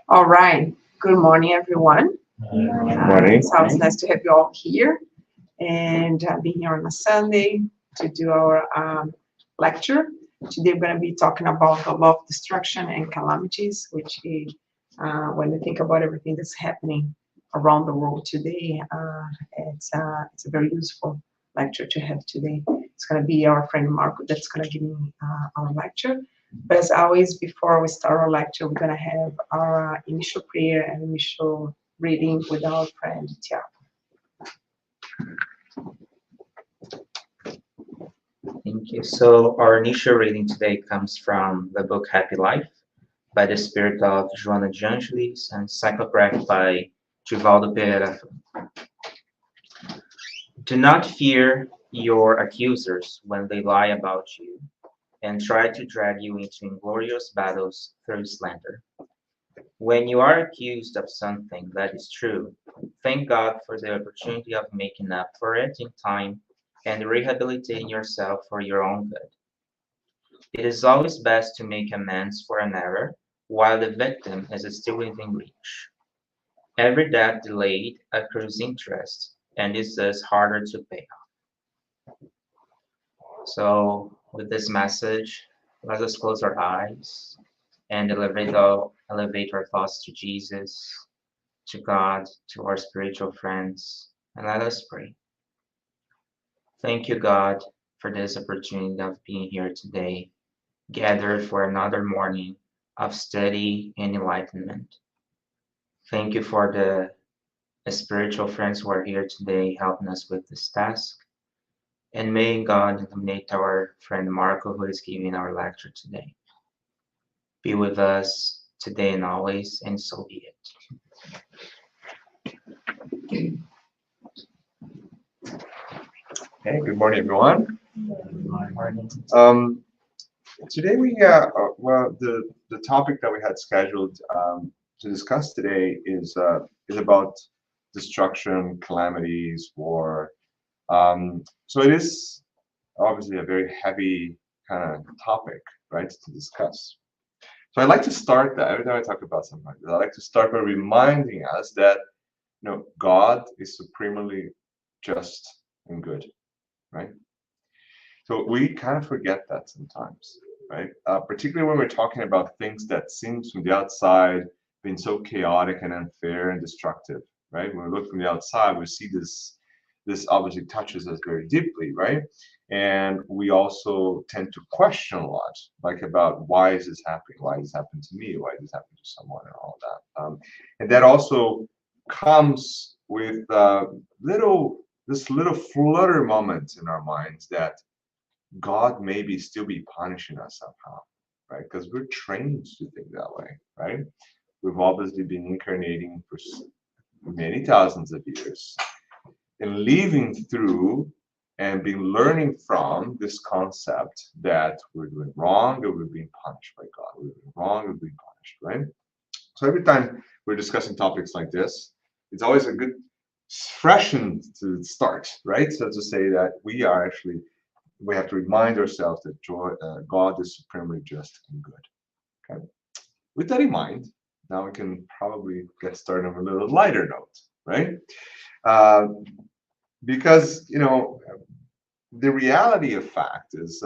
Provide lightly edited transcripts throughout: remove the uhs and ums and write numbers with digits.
All right. Good morning, everyone. Morning. It's always nice to have you all here and being here on a Sunday to do our lecture. Today, we're going to be talking about the law of destruction and calamities, which is when we think about everything that's happening around the world today, it's a very useful lecture to have today. It's going to be our friend Marco that's going to give me our lecture. But as always, before we start our lecture, we're going to have our initial prayer and initial reading with our friend Tiago. Thank you. So our initial reading today comes from the book Happy Life by the spirit of Joana de Angelis and psychographed by Givaldo Pereira. Do not fear your accusers when they lie about you and try to drag you into inglorious battles through slander. When you are accused of something that is true, thank God for the opportunity of making up for it in time and rehabilitating yourself for your own good. It is always best to make amends for an error while the victim is still within reach. Every debt delayed accrues interest and is thus harder to pay off. So, with this message, let us close our eyes and elevate our thoughts to Jesus, to God, to our spiritual friends, and let us pray. Thank you, God, for this opportunity of being here today, gathered for another morning of study and enlightenment. Thank you for the spiritual friends who are here today helping us with this task. And may God illuminate our friend Marco, who is giving our lecture today. Be with us today and always, and so be it. Hey, good morning, everyone. Today the topic that we had scheduled to discuss today is about destruction, calamities, war. So it is obviously a very heavy kind of topic, right, to discuss. So I'd like to start that every time I talk about something like this, I like to start by reminding us that God is supremely just and good, right? So we kind of forget that sometimes, right? Particularly when we're talking about things that seems from the outside being so chaotic and unfair and destructive, right? When we look from the outside, we see this obviously touches us very deeply, right? And we also tend to question a lot, like about why is this happening? Why is this happening to me? Why is this happening to someone and all that? And that also comes with this little flutter moment in our minds that God maybe still be punishing us somehow, right? Because we're trained to think that way, right? We've obviously been incarnating for many thousands of years and living through and been learning from this concept that we're doing wrong, that we're being punished by God. We're doing wrong, we're being punished, right? So every time we're discussing topics like this, it's always a good freshen to start, right? So to say that we have to remind ourselves that God is supremely just and good. Okay. With that in mind, now we can probably get started on a little lighter note, right? Because the reality of fact is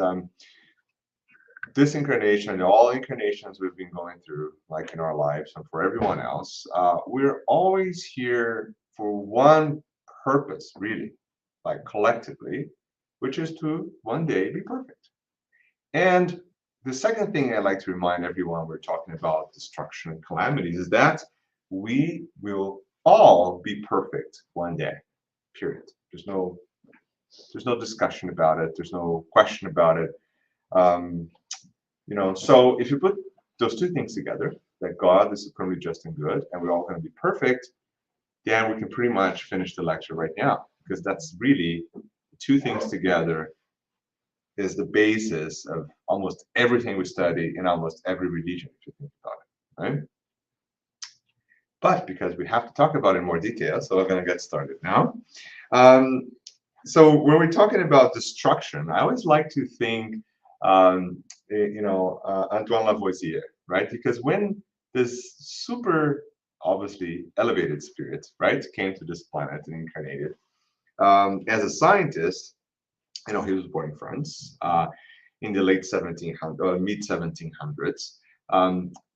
this incarnation and all incarnations we've been going through, like in our lives and for everyone else, we're always here for one purpose, really, like collectively, which is to one day be perfect. And the second thing I'd like to remind everyone we're talking about destruction and calamities is that we will all be perfect one day, period. There's no discussion about it. There's no question about it. So if you put those two things together, that God is supremely just and good, and we're all going to be perfect, then we can pretty much finish the lecture right now, because that's really two things together is the basis of almost everything we study in almost every religion, if you think about it, right? But because we have to talk about it in more detail, so we're going to get started now. So when we're talking about destruction, I always like to think Antoine Lavoisier, right? Because when this super obviously elevated spirit, right, came to this planet and incarnated as a scientist, he was born in France in the late 1700s or mid 1700s.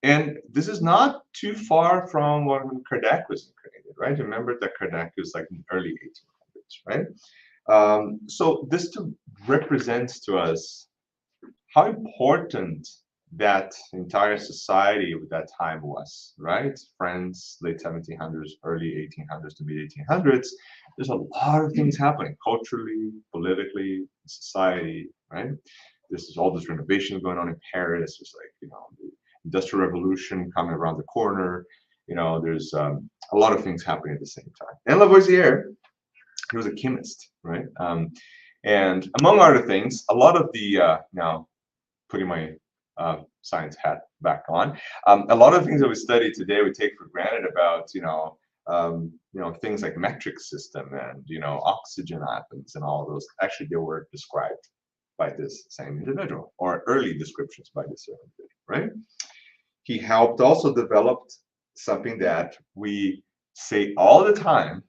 And this is not too far from when Kardec was incarnated, right? Remember that Kardec was like in the early 1800s, right? So this to represents to us how important that entire society at that time was, right? France, late 1700s, early 1800s to mid 1800s. There's a lot of things happening culturally, politically, society, right? This is all this renovation going on in Paris. There's like, the Industrial Revolution coming around the corner. There's a lot of things happening at the same time. And Lavoisier, he was a chemist, right? And among other things, a lot of the now putting my science hat back on, a lot of things that we study today we take for granted about things like metric system and oxygen atoms and all those. Actually, they were described by this same individual, or early descriptions by this same individual, right? He helped also develop something that we say all the time,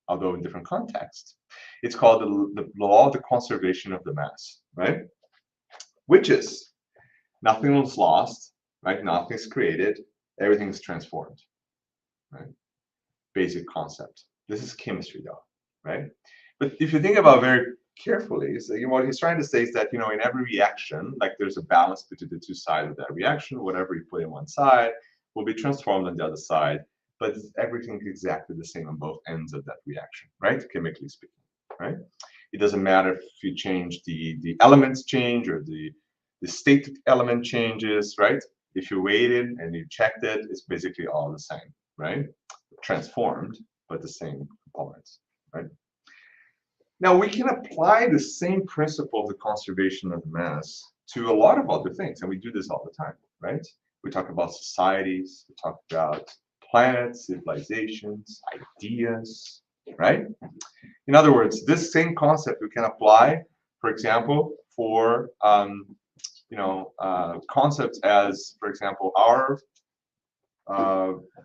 although in different contexts. It's called the law of the conservation of the mass, right? Which is nothing was lost, right? Nothing's created, everything's transformed, right? Basic concept. This is chemistry, though, right? But if you think about it very carefully, so, what he's trying to say is that in every reaction, like there's a balance between the two sides of that reaction. Whatever you put in one side will be transformed on the other side, but everything is exactly the same on both ends of that reaction, right? Chemically speaking, right? It doesn't matter if you change the elements change or the state of the element changes, right? If you waited and you checked it, it's basically all the same, right? Transformed, but the same components, right? Now we can apply the same principle of the conservation of the mass to a lot of other things, and we do this all the time, right? We talk about societies, we talk about planets, civilizations, ideas, right? In other words, this same concept we can apply, for example, for concepts as, for example, our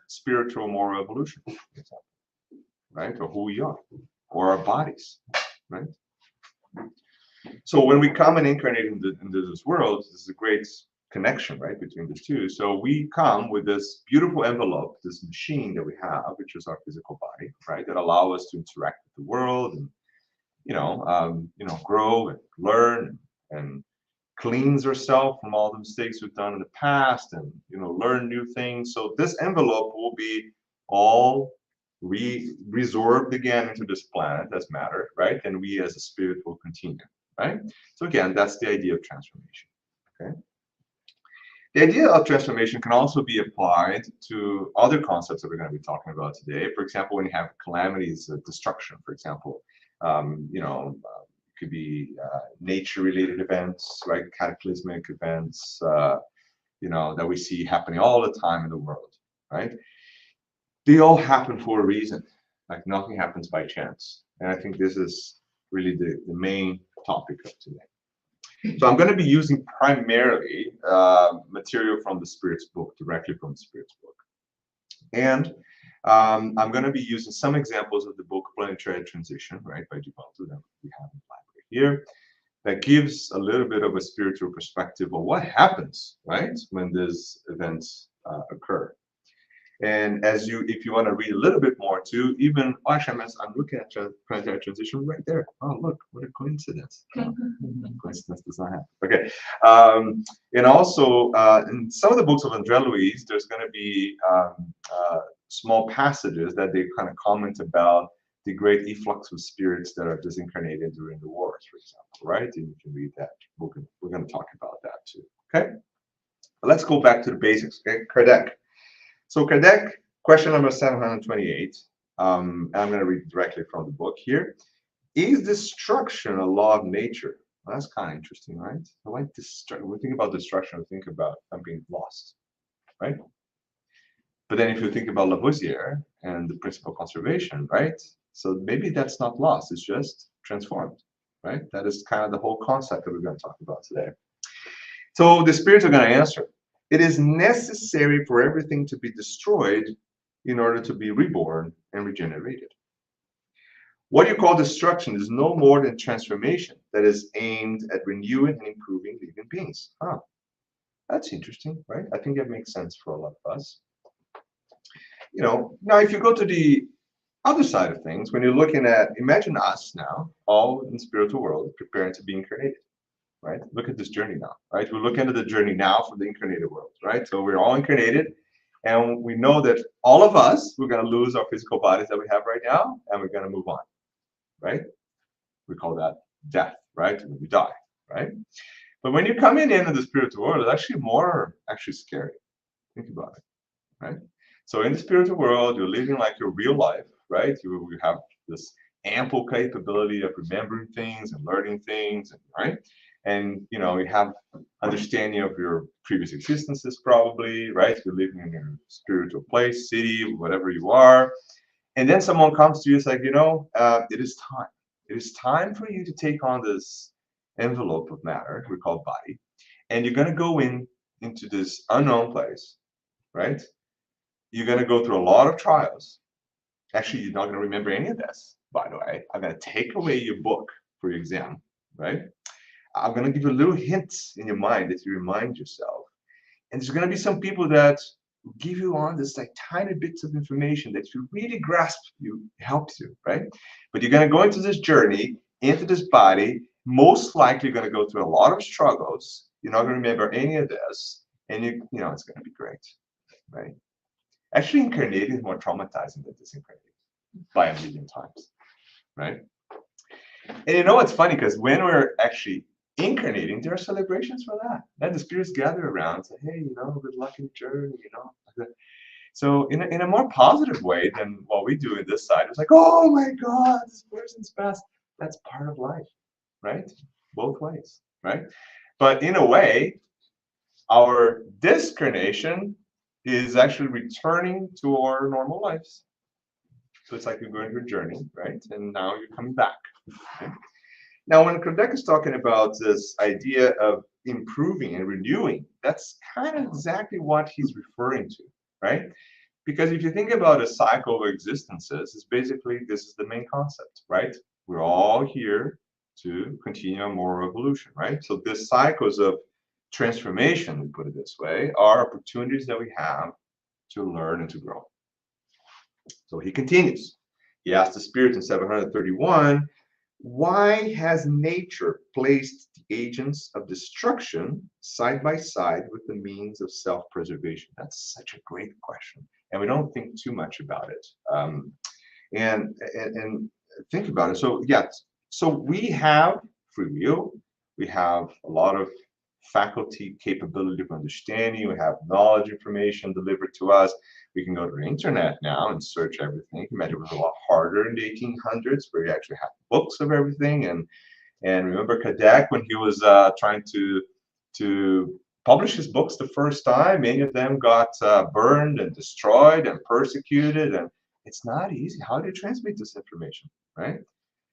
spiritual moral evolution, for example, right? Or who we are, or our bodies, right? So when we come and incarnate into this world, this is a great connection, right, between the two. So we come with this beautiful envelope, this machine that we have, which is our physical body, right, that allow us to interact with the world and grow and learn and cleanse ourselves from all the mistakes we've done in the past and learn new things. So this envelope will be all resorbed again into this planet as matter, right? And we as a spirit will continue, right? So again, that's the idea of transformation. Okay. The idea of transformation can also be applied to other concepts that we're going to be talking about today. For example, when you have calamities, destruction, for example, it could be nature-related events, right? Cataclysmic events, that we see happening all the time in the world, right? They all happen for a reason. Like nothing happens by chance. And I think this is really the main topic of today. So I'm going to be using primarily material from the Spirit's book, directly from the Spirit's book. And I'm going to be using some examples of the book Planetary Transition, right, by Duvalto that we have in the library here, that gives a little bit of a spiritual perspective of what happens, right, when these events occur. And if you want to read a little bit more too, even I'm looking at planetary transition right there. Oh, look, what a coincidence. Coincidence does not happen. Okay. And also, in some of the books of André Louise, there's going to be small passages that they kind of comment about the great efflux of spirits that are disincarnated during the wars, for example, right? And you can read that. We're going to talk about that too. Okay. But let's go back to the basics. Okay, Kardec. So Kardec, question number 728, and I'm going to read directly from the book here. Is destruction a law of nature? Well, that's kind of interesting, right? I like destruction. When we think about destruction, we think about something lost, right? But then if you think about Lavoisier and the principle of conservation, right? So maybe that's not lost, it's just transformed, right? That is kind of the whole concept that we're going to talk about today. So the spirits are going to answer. It is necessary for everything to be destroyed in order to be reborn and regenerated. What you call destruction is no more than transformation that is aimed at renewing and improving living beings. Huh. That's interesting, right? I think that makes sense for a lot of us. Now if you go to the other side of things, when you're looking at, imagine us now, all in the spiritual world, preparing to be incarnated, right? Look at this journey now, right? We're looking at the journey now for the incarnated world, right? So we're all incarnated, and we know that all of us, we're going to lose our physical bodies that we have right now, and we're going to move on, right? We call that death, right? When we die, right? But when you're coming into the spiritual world, it's actually more scary. Think about it, right? So in the spiritual world, you're living like your real life, right? You have this ample capability of remembering things and learning things, right? And you have understanding of your previous existences, probably, right? You're living in your spiritual place, city, whatever you are, and then someone comes to you, it's like, it is time. It is time for you to take on this envelope of matter we call body, and you're going to go into this unknown place, right? You're going to go through a lot of trials. Actually, you're not going to remember any of this, by the way. I'm going to take away your book for your exam, right? I'm going to give you little hints in your mind that you remind yourself. And there's going to be some people that give you on this like tiny bits of information that you really grasp, helps you, right? But you're going to go into this journey, into this body. Most likely, you're going to go through a lot of struggles. You're not going to remember any of this, and it's going to be great, right? Actually, incarnating is more traumatizing than disincarnating by a million times, right? And it's funny because when we're actually incarnating, there are celebrations for that. Then the spirits gather around and say, hey, good luck in the journey, like that. So in a more positive way than what we do in this side, it's like, oh my God, this person's passed. That's part of life, right? Both ways, right? But in a way, our discarnation is actually returning to our normal lives. So it's like you're going through a journey, right? And now you're coming back. Okay? Now, when Kardec is talking about this idea of improving and renewing, that's kind of exactly what he's referring to, right? Because if you think about a cycle of existences, it's basically, this is the main concept, right? We're all here to continue a moral evolution, right? So this cycles of transformation, we put it this way, are opportunities that we have to learn and to grow. So he continues. He asked the spirit in 731, why has nature placed the agents of destruction side by side with the means of self-preservation? That's such a great question, and we don't think too much about it. And think about it. So so we have free will. We have a lot of faculty, capability of understanding. We have knowledge, information delivered to us. We can go to the internet now and search everything. Imagine it was a lot harder in the 1800s, where you actually had books of everything. And remember Kardec, when he was trying to publish his books the first time, many of them got burned and destroyed and persecuted. And it's not easy. How do you transmit this information, right?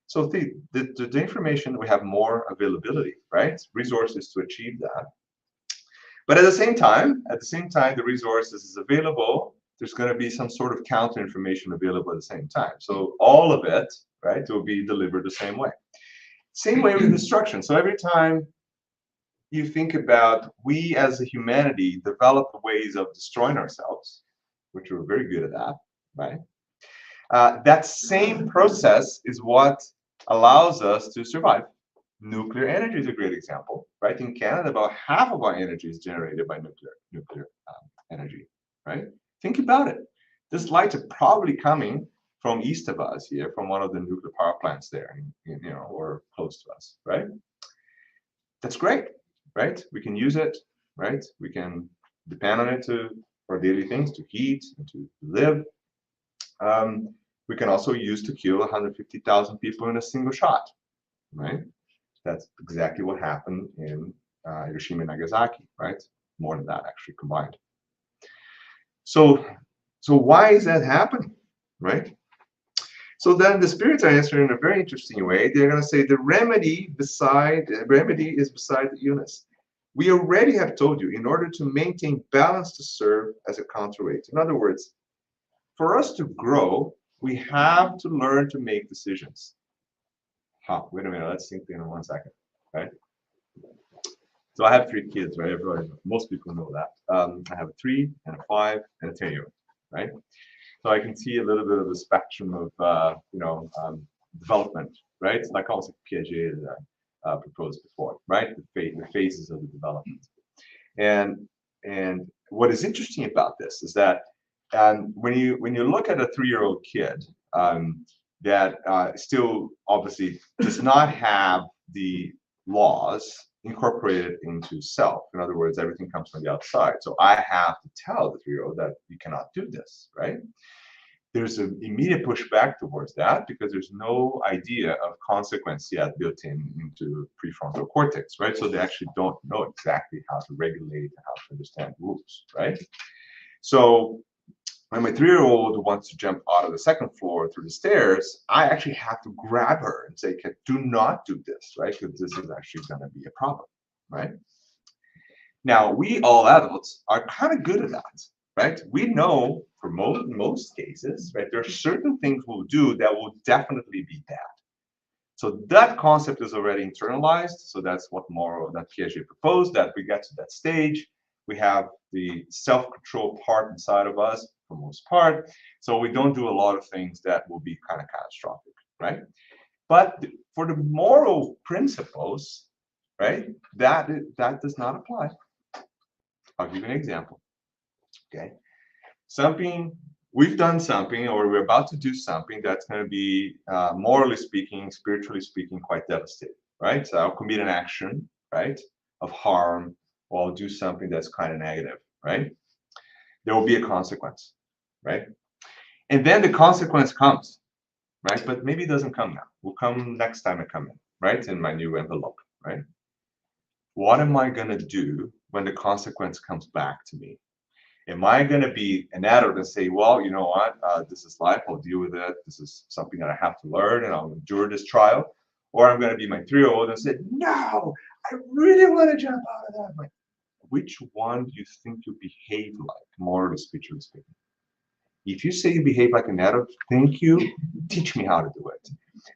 So the information, we have more availability, right? Resources to achieve that. But at the same time, the resources is available. There's going to be some sort of counter information available at the same time. So all of it, right, will be delivered the same way. Same way with destruction. So every time you think about, we as a humanity develop ways of destroying ourselves, which we're very good at that, right? That same process is what allows us to survive. Nuclear energy is a great example, right? In Canada, about half of our energy is generated by nuclear energy, right? Think about it. This light is probably coming from east of us here, from one of the nuclear power plants there, or close to us, right? That's great, right? We can use it, right? We can depend on it for daily things, to heat and to live. We can also use to kill 150,000 people in a single shot, right? That's exactly what happened in Hiroshima and Nagasaki, right? More than that, actually, combined. So why is that happening, right? So then the spirits are answering in a very interesting way. They're going to say the remedy is beside the illness. we already have told you, in order to maintain balance to serve as a counterweight. In other words, for us to grow, we have to learn to make decisions. Wait a minute, let's think in 1 second, right? So I have 3 kids, right? Everybody, most people know that. I have a 3 and a 5 and a 10-year-old, right? So I can see a little bit of the spectrum of, development, right? It's like also Piaget proposed before, right? The phases of the development. And what is interesting about this is that when you look at a 3-year-old kid that still obviously does not have the laws incorporated into self. In other words, everything comes from the outside. So I have to tell the 3-year-old that you cannot do this, right? There's an immediate pushback towards that because there's no idea of consequence yet built into prefrontal cortex, right? So they actually don't know exactly how to regulate and how to understand rules, right? So when my 3-year-old wants to jump out of the 2nd floor through the stairs, I actually have to grab her and say, do not do this, right? Because this is actually going to be a problem, right? Now, we all adults are kind of good at that, right? We know for most cases, right, there are certain things we'll do that will definitely be bad. So that concept is already internalized. So that's what that Piaget proposed, that we get to that stage. We have the self-control part inside of us for most part. So we don't do a lot of things that will be kind of catastrophic, right? But for the moral principles, right, that does not apply. I'll give you an example. Okay, we've done something, or we're about to do something that's going to be, morally speaking, spiritually speaking, quite devastating, right? So I'll commit an action, right, of harm, or I'll do something that's kind of negative, right? There will be a consequence, right? And then the consequence comes, right? But maybe it doesn't come now. Will come next time I come in, right? In my new envelope, right? What am I going to do when the consequence comes back to me? Am I going to be an adult and say, well, you know what, this is life, I'll deal with it. This is something that I have to learn and I'll endure this trial. Or I'm going to be my 3-year-old and say, no, I really want to jump out of that. Like, which one do you think you behave like, morally, spiritually speaking? If you say you behave like an adult, thank you, teach me how to do it.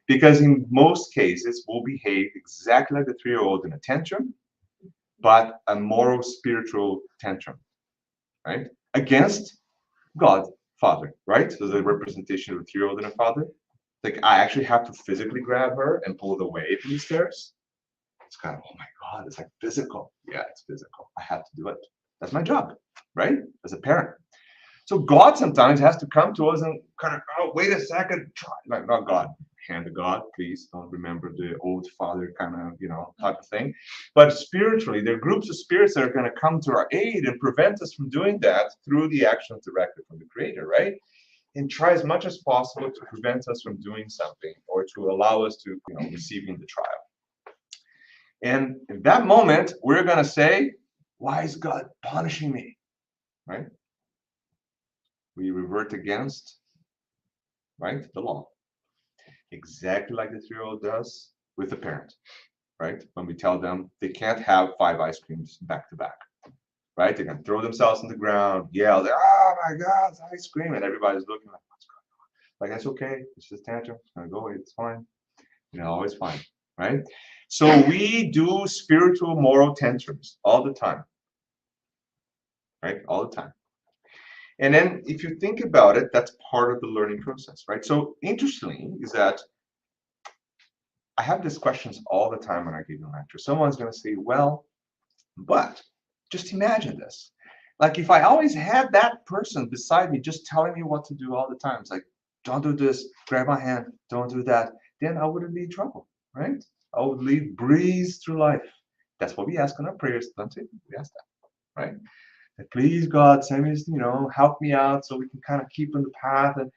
Because in most cases, we'll behave exactly like the 3-year-old in a tantrum, but a moral, spiritual tantrum, right? Against God, Father, right? So the representation of a 3-year-old and a father. Like, I actually have to physically grab her and pull her away from the stairs. It's kind of, oh my God, it's like physical. Yeah, it's physical. I have to do it. That's my job, right? As a parent. So God sometimes has to come to us and kind of, oh, wait a second, try. Like, not God, hand to God, please don't remember the old father kind of, type of thing. But spiritually, there are groups of spirits that are going to come to our aid and prevent us from doing that through the actions directed from the Creator, right? And try as much as possible to prevent us from doing something or to allow us to, receiving the trial. And in that moment, we're going to say, why is God punishing me, right? We revert against, right, the law. Exactly like the 3-year-old does with the parent, right? When we tell them they can't have 5 ice creams back to back, right? They're gonna throw themselves on the ground, yell, oh my God, it's ice cream, and everybody's looking like, what's going on? Like, that's okay, it's just tantrum, it's gonna go away, it's fine, always fine, right? So we do spiritual, moral tantrums all the time, right? All the time. And then if you think about it, that's part of the learning process, right? So interestingly is that I have these questions all the time when I give a lecture. Someone's going to say, well, but just imagine this. Like, if I always had that person beside me just telling me what to do all the time, it's like, don't do this, grab my hand, don't do that, then I wouldn't be in trouble, right? I would breeze through life. That's what we ask in our prayers, don't we? We ask that, right? Please, God, send me, help me out so we can kind of keep on the path. And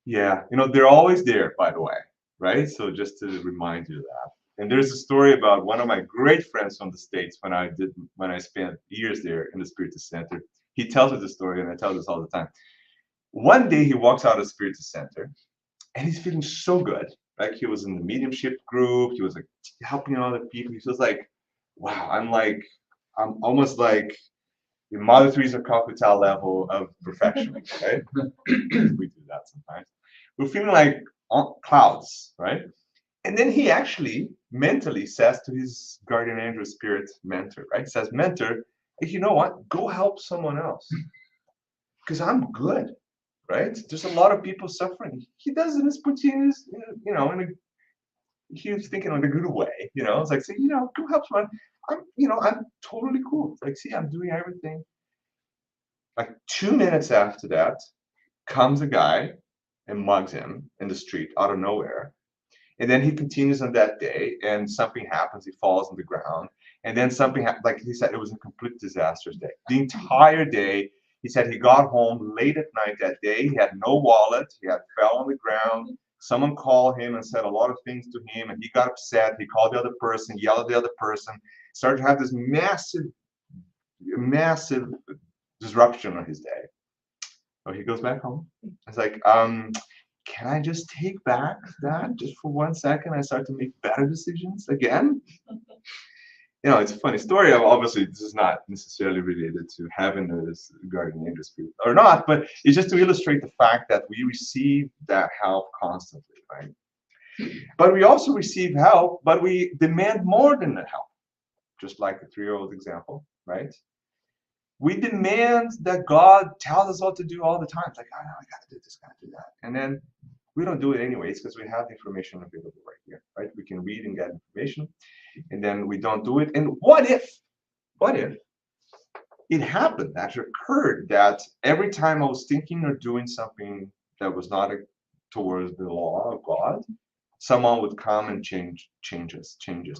yeah, they're always there, by the way, right? So just to remind you of that. And there's a story about one of my great friends from the States when I spent years there in the Spiritus Center. He tells us the story, and I tell this all the time. One day he walks out of the Spiritus Center, and he's feeling so good. Like, he was in the mediumship group, he was like helping other people. He was like, wow, I'm almost like the Mother Teresa Calcutta level of perfection, right? We do that sometimes. We're feeling like on clouds, right? And then he actually mentally says to his guardian angel spirit mentor, right? Says, mentor, hey, you know what? Go help someone else. Because I'm good, right? There's a lot of people suffering. He does it in a spontaneous, he was thinking in a good way, It's like, say, go help someone. I'm totally cool. It's like, see, I'm doing everything. Like 2 minutes after that, comes a guy and mugs him in the street out of nowhere. And then he continues on that day, and something happens. He falls on the ground, and then something like he said, it was a complete disastrous day. The entire day, he said he got home late at night that day. He had no wallet. He had fell on the ground. Someone called him and said a lot of things to him, and he got upset. He called the other person, yelled at the other person, started to have this massive disruption on his day. So he goes back home. It's like, can I just take back that just for 1 second? I start to make better decisions again. It's a funny story. Obviously, this is not necessarily related to having this guardian angel spirit or not, but it's just to illustrate the fact that we receive that help constantly, right? But we also receive help, but we demand more than the help, just like the 3-year-old example, right? We demand that God tells us what to do all the time. It's like, oh, no, I got to do this, got to do that. And then we don't do it anyways because we have the information available right here, right? We can read and get information, and then we don't do it. And what if it happened, actually occurred, that every time I was thinking or doing something that was not towards the law of God, someone would come and changes,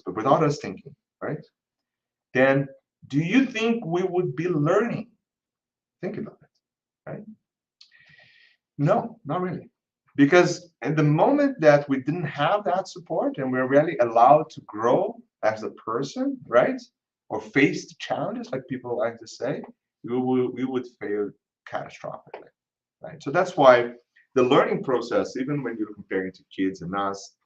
but without us thinking, right? Then do you think we would be learning? Think about it, right? No, not really. Because at the moment that we didn't have that support and we're really allowed to grow as a person, right? Or face the challenges, like people like to say, we would fail catastrophically, right? So that's why the learning process, even when you're comparing to kids and us,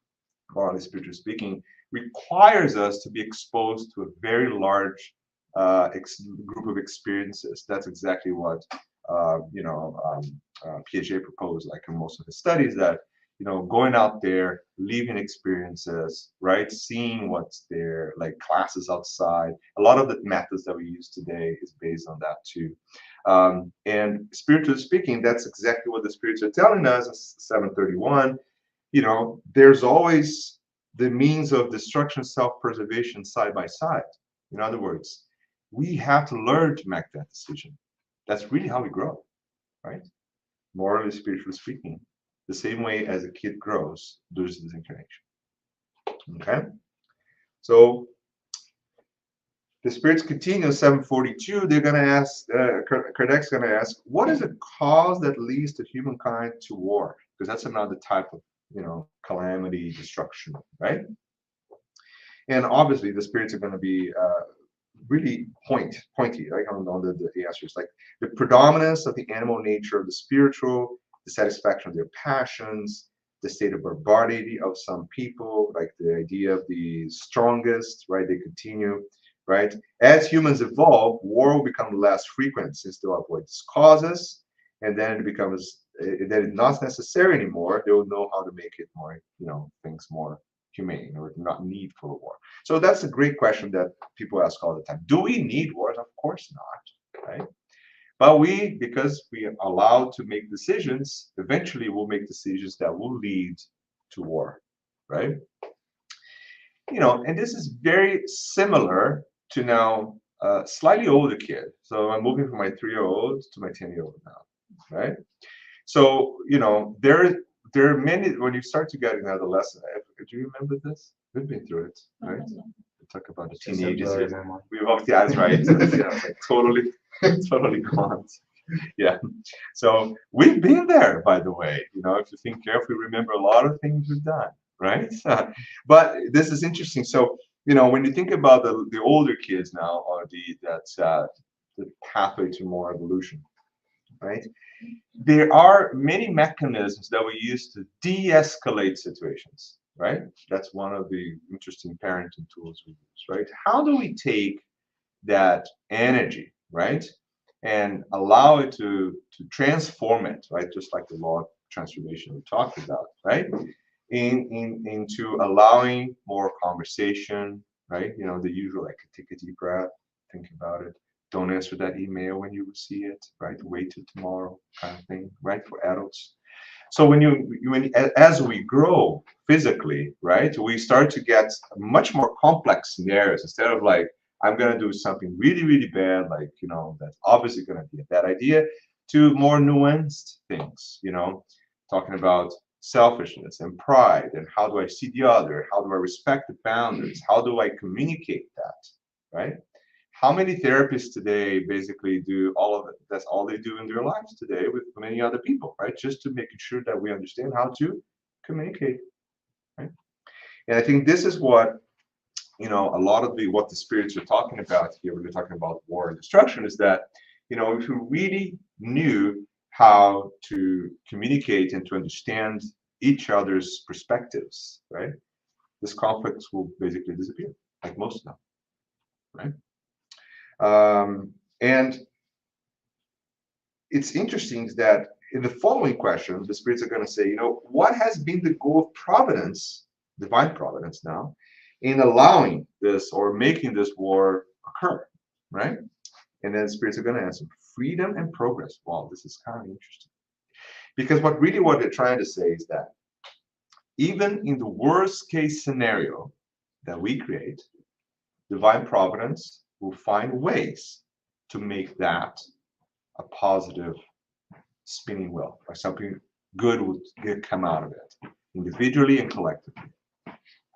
morally spiritually speaking, requires us to be exposed to a very large group of experiences. That's exactly what Piaget proposed, like in most of his studies, that going out there, living experiences, right, seeing what's there, like classes outside. A lot of the methods that we use today is based on that too. And spiritually speaking, that's exactly what the spirits are telling us in 731. There's always the means of destruction, self-preservation side by side. In other words, we have to learn to make that decision. That's really how we grow, right? Morally, spiritually speaking, the same way as a kid grows, there's this incarnation. Okay? So the spirits continue, 742, they're going to ask, Kardec's going to ask, what is a cause that leads to humankind to war? Because that's another type of calamity, destruction, right? And obviously the spirits are going to be really pointy, right, on the answers, like the predominance of the animal nature of the spiritual, the satisfaction of their passions, the state of barbarity of some people, like the idea of the strongest, right? They continue, right? As humans evolve, war will become less frequent since they'll avoid its causes, and then it becomes that it's not necessary anymore. They will know how to make it more, things more humane or not need for a war. So that's a great question that people ask all the time. Do we need wars? Of course not, right? But because we are allowed to make decisions, eventually we'll make decisions that will lead to war, right? And this is very similar to now a slightly older kid. So I'm moving from my 3-year-old to my 10-year-old now, right? So, there are many, when you start to get in adolescence, do you remember this? We've been through it, right? We talk about the teenagers here. We've walked the eyes, right? Like totally gone. Yeah. So we've been there, by the way. If you think carefully, remember a lot of things we've done, right? But this is interesting. So, when you think about the older kids now, or the pathway to more evolution, right? There are many mechanisms that we use to de-escalate situations, right? That's one of the interesting parenting tools we use, right? How do we take that energy, right? And allow it to transform it, right? Just like the law of transformation we talked about, right? Into allowing more conversation, right? You know, the usual like take a deep breath, think about it. Don't answer that email when you see it, right? Wait till tomorrow, kind of thing, right? For adults. So as we grow physically, right, we start to get much more complex scenarios instead of like I'm gonna do something really, really bad, like that's obviously gonna be a bad idea, to more nuanced things, talking about selfishness and pride and how do I see the other, how do I respect the boundaries, how do I communicate that, right? How many therapists today basically do all of it? That's all they do in their lives today with many other people, right? Just to making sure that we understand how to communicate, right? And I think this is what a lot of what the spirits are talking about here when they're talking about war and destruction is that if you really knew how to communicate and to understand each other's perspectives, right? This conflicts will basically disappear, like most of them, right? And it's interesting that in the following question, the spirits are going to say, what has been the goal of providence, divine providence now, in allowing this or making this war occur, right? And then spirits are going to answer freedom and progress. Wow, this is kind of interesting. Because what they're trying to say is that even in the worst case scenario that we create, divine providence will find ways to make that a positive spinning wheel, or something good would come out of it, individually and collectively.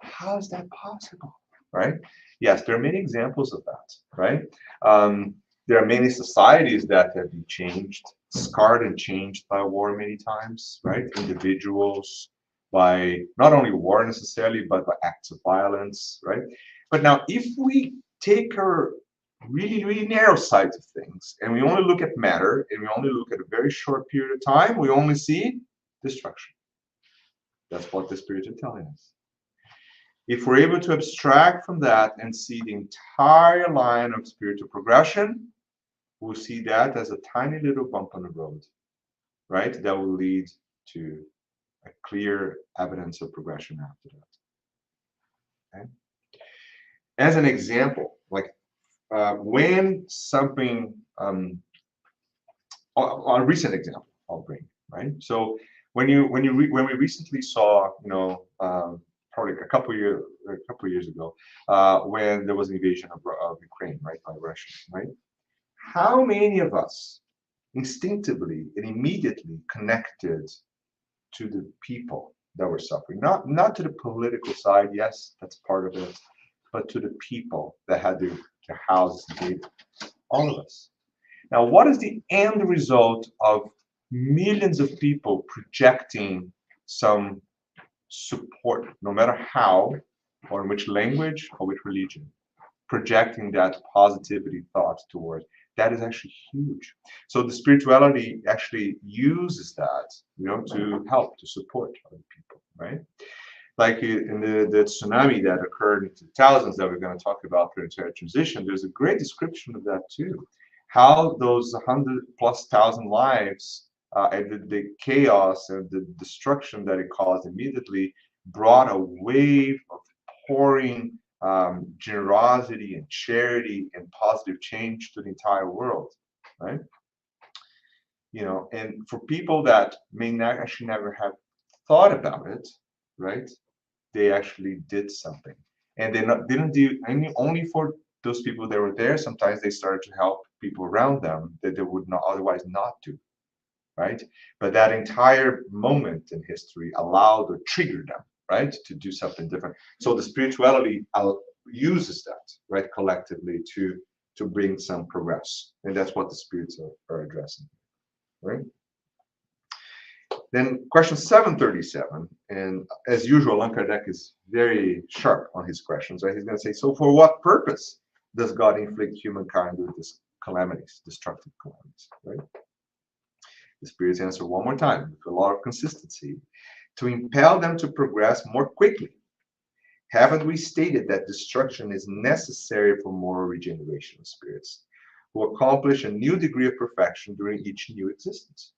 How is that possible, right? Yes, there are many examples of that, right? There are many societies that have been changed, scarred and changed by war many times, right? Individuals by not only war necessarily, but by acts of violence, right? But now, if we take our really, really narrow sight of things, and we only look at matter, and we only look at a very short period of time, we only see destruction. That's what the spirits are telling us. If we're able to abstract from that and see the entire line of spiritual progression, we'll see that as a tiny little bump on the road, right? That will lead to a clear evidence of progression after that. Okay? As an example, like when something, a recent example I'll bring, right? So when we recently saw, probably a couple years ago, when there was an invasion of Ukraine, right, by Russia, right? How many of us instinctively and immediately connected to the people that were suffering? Not to the political side, yes, that's part of it, but to the people that had their houses invaded. All of us. Now, what is the end result of millions of people projecting some support, no matter how, or in which language, or which religion, projecting that positivity thought towards? That is actually huge. So the spirituality actually uses that, to help, to support other people, right? Like in the tsunami that occurred in the 2000s that we're going to talk about for entire transition, there's a great description of that too. How those 100,000+ lives and the chaos and the destruction that it caused immediately brought a wave of pouring generosity and charity and positive change to the entire world, right? And for people that may not actually never have thought about it, right? They actually did something, and they didn't do only for those people that were there. Sometimes they started to help people around them that they would not otherwise not do, right? But that entire moment in history allowed or triggered them, right, to do something different. So the spirituality uses that, right, collectively to bring some progress, and that's what the spirits are addressing, right? Then question 737, and as usual, Allan Kardec is very sharp on his questions, right? He's going to say, so for what purpose does God inflict humankind with these calamities, destructive calamities, right? The spirits answer one more time with a lot of consistency: to impel them to progress more quickly Haven't we stated that destruction is necessary for moral regeneration of spirits who accomplish a new degree of perfection during each new existence?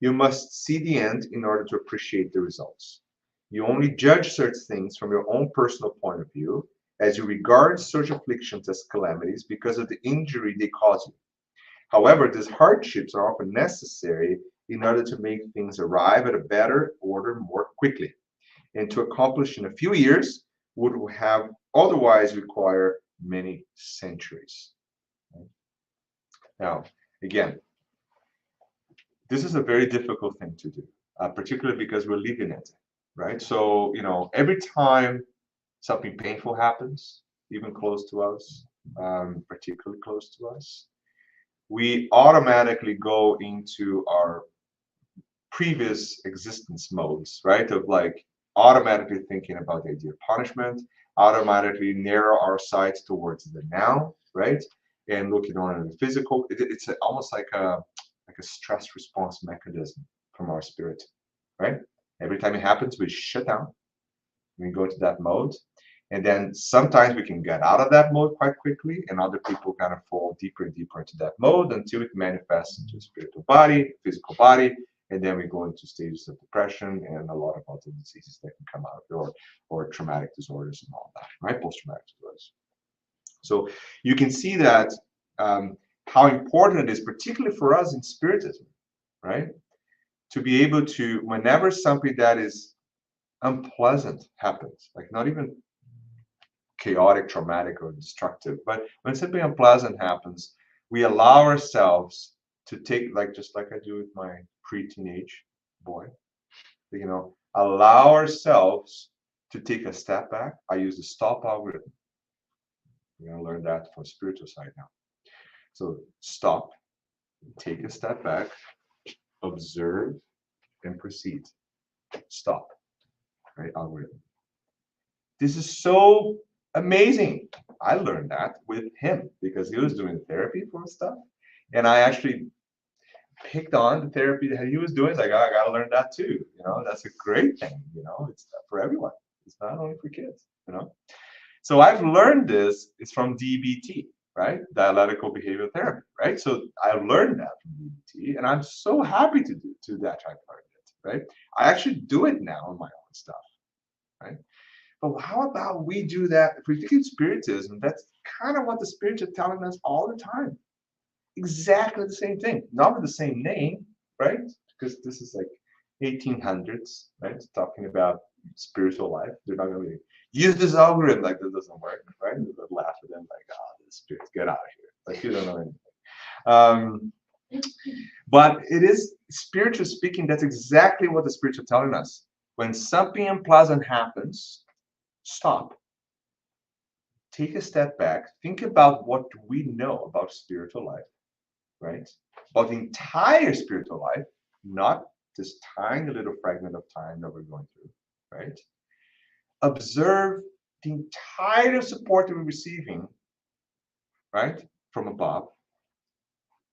You must see the end in order to appreciate the results. You only judge such things from your own personal point of view, as you regard such afflictions as calamities because of the injury they cause you. However, these hardships are often necessary in order to make things arrive at a better order more quickly, and to accomplish in a few years would have otherwise require many centuries. Now, again, this is a very difficult thing to do, particularly because we're living it, right? So, every time something painful happens, even close to us, particularly close to us, we automatically go into our previous existence modes, right? Of like automatically thinking about the idea of punishment, automatically narrow our sights towards the now, right? And looking on the physical. It's almost like a stress response mechanism from our spirit, right? Every time it happens, we shut down, we go to that mode. And then sometimes we can get out of that mode quite quickly, and other people kind of fall deeper and deeper into that mode until it manifests into a spiritual body, physical body, and then we go into stages of depression and a lot of other diseases that can come out of it, or traumatic disorders and all that, right? Post-traumatic disorders. So you can see that how important it is, particularly for us in Spiritism, right? To be able to, whenever something that is unpleasant happens, like not even chaotic, traumatic, or destructive, but when something unpleasant happens, we allow ourselves to take, like just like I do with my pre-teenage boy, allow ourselves to take a step back. I use the stop algorithm. We're going to learn that from spiritual side now. So stop, take a step back, observe, and proceed. Stop, right? Algorithm. This is so amazing. I learned that with him because he was doing therapy for stuff. And I actually picked on the therapy that he was doing. Like, I got to learn that too. That's a great thing. It's for everyone. It's not only for kids. So I've learned this. It's from DBT, right? Dialectical behavioral therapy, right? So I learned that from DBT, and I'm so happy to do that type of it, right? I actually do it now in my own stuff, right? But how about we do that? If we think in Spiritism, that's kind of what the spirits are telling us all the time. Exactly the same thing, not with the same name, right? Because this is like 1800s, right? Talking about spiritual life. They're not going to use this algorithm, like this doesn't work, right? They would laugh at them like, the spirits, get out of here. Like, you don't know anything. But it is, spiritually speaking, that's exactly what the spirits are telling us. When something unpleasant happens, stop. Take a step back. Think about what we know about spiritual life, right? About the entire spiritual life, not this tiny little fragment of time that we're going through, right? Observe the entire support that we're receiving, right? From above,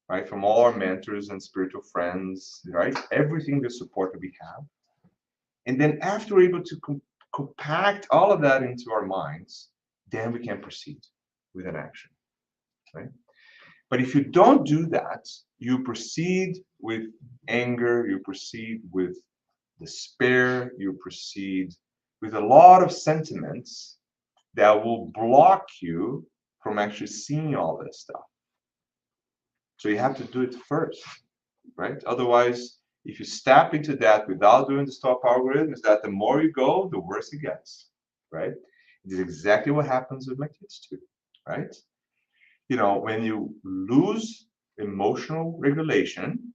right? From all our mentors and spiritual friends, right? Everything, the support that we have. And then after we're able to compact all of that into our minds, then we can proceed with an action, right? But if you don't do that, you proceed with anger, you proceed with despair, you proceed with a lot of sentiments that will block you from actually seeing all this stuff. So you have to do it first, right? Otherwise, if you step into that without doing the stop algorithm, is that the more you go, the worse it gets, right? It is exactly what happens with my kids too, right? When you lose emotional regulation,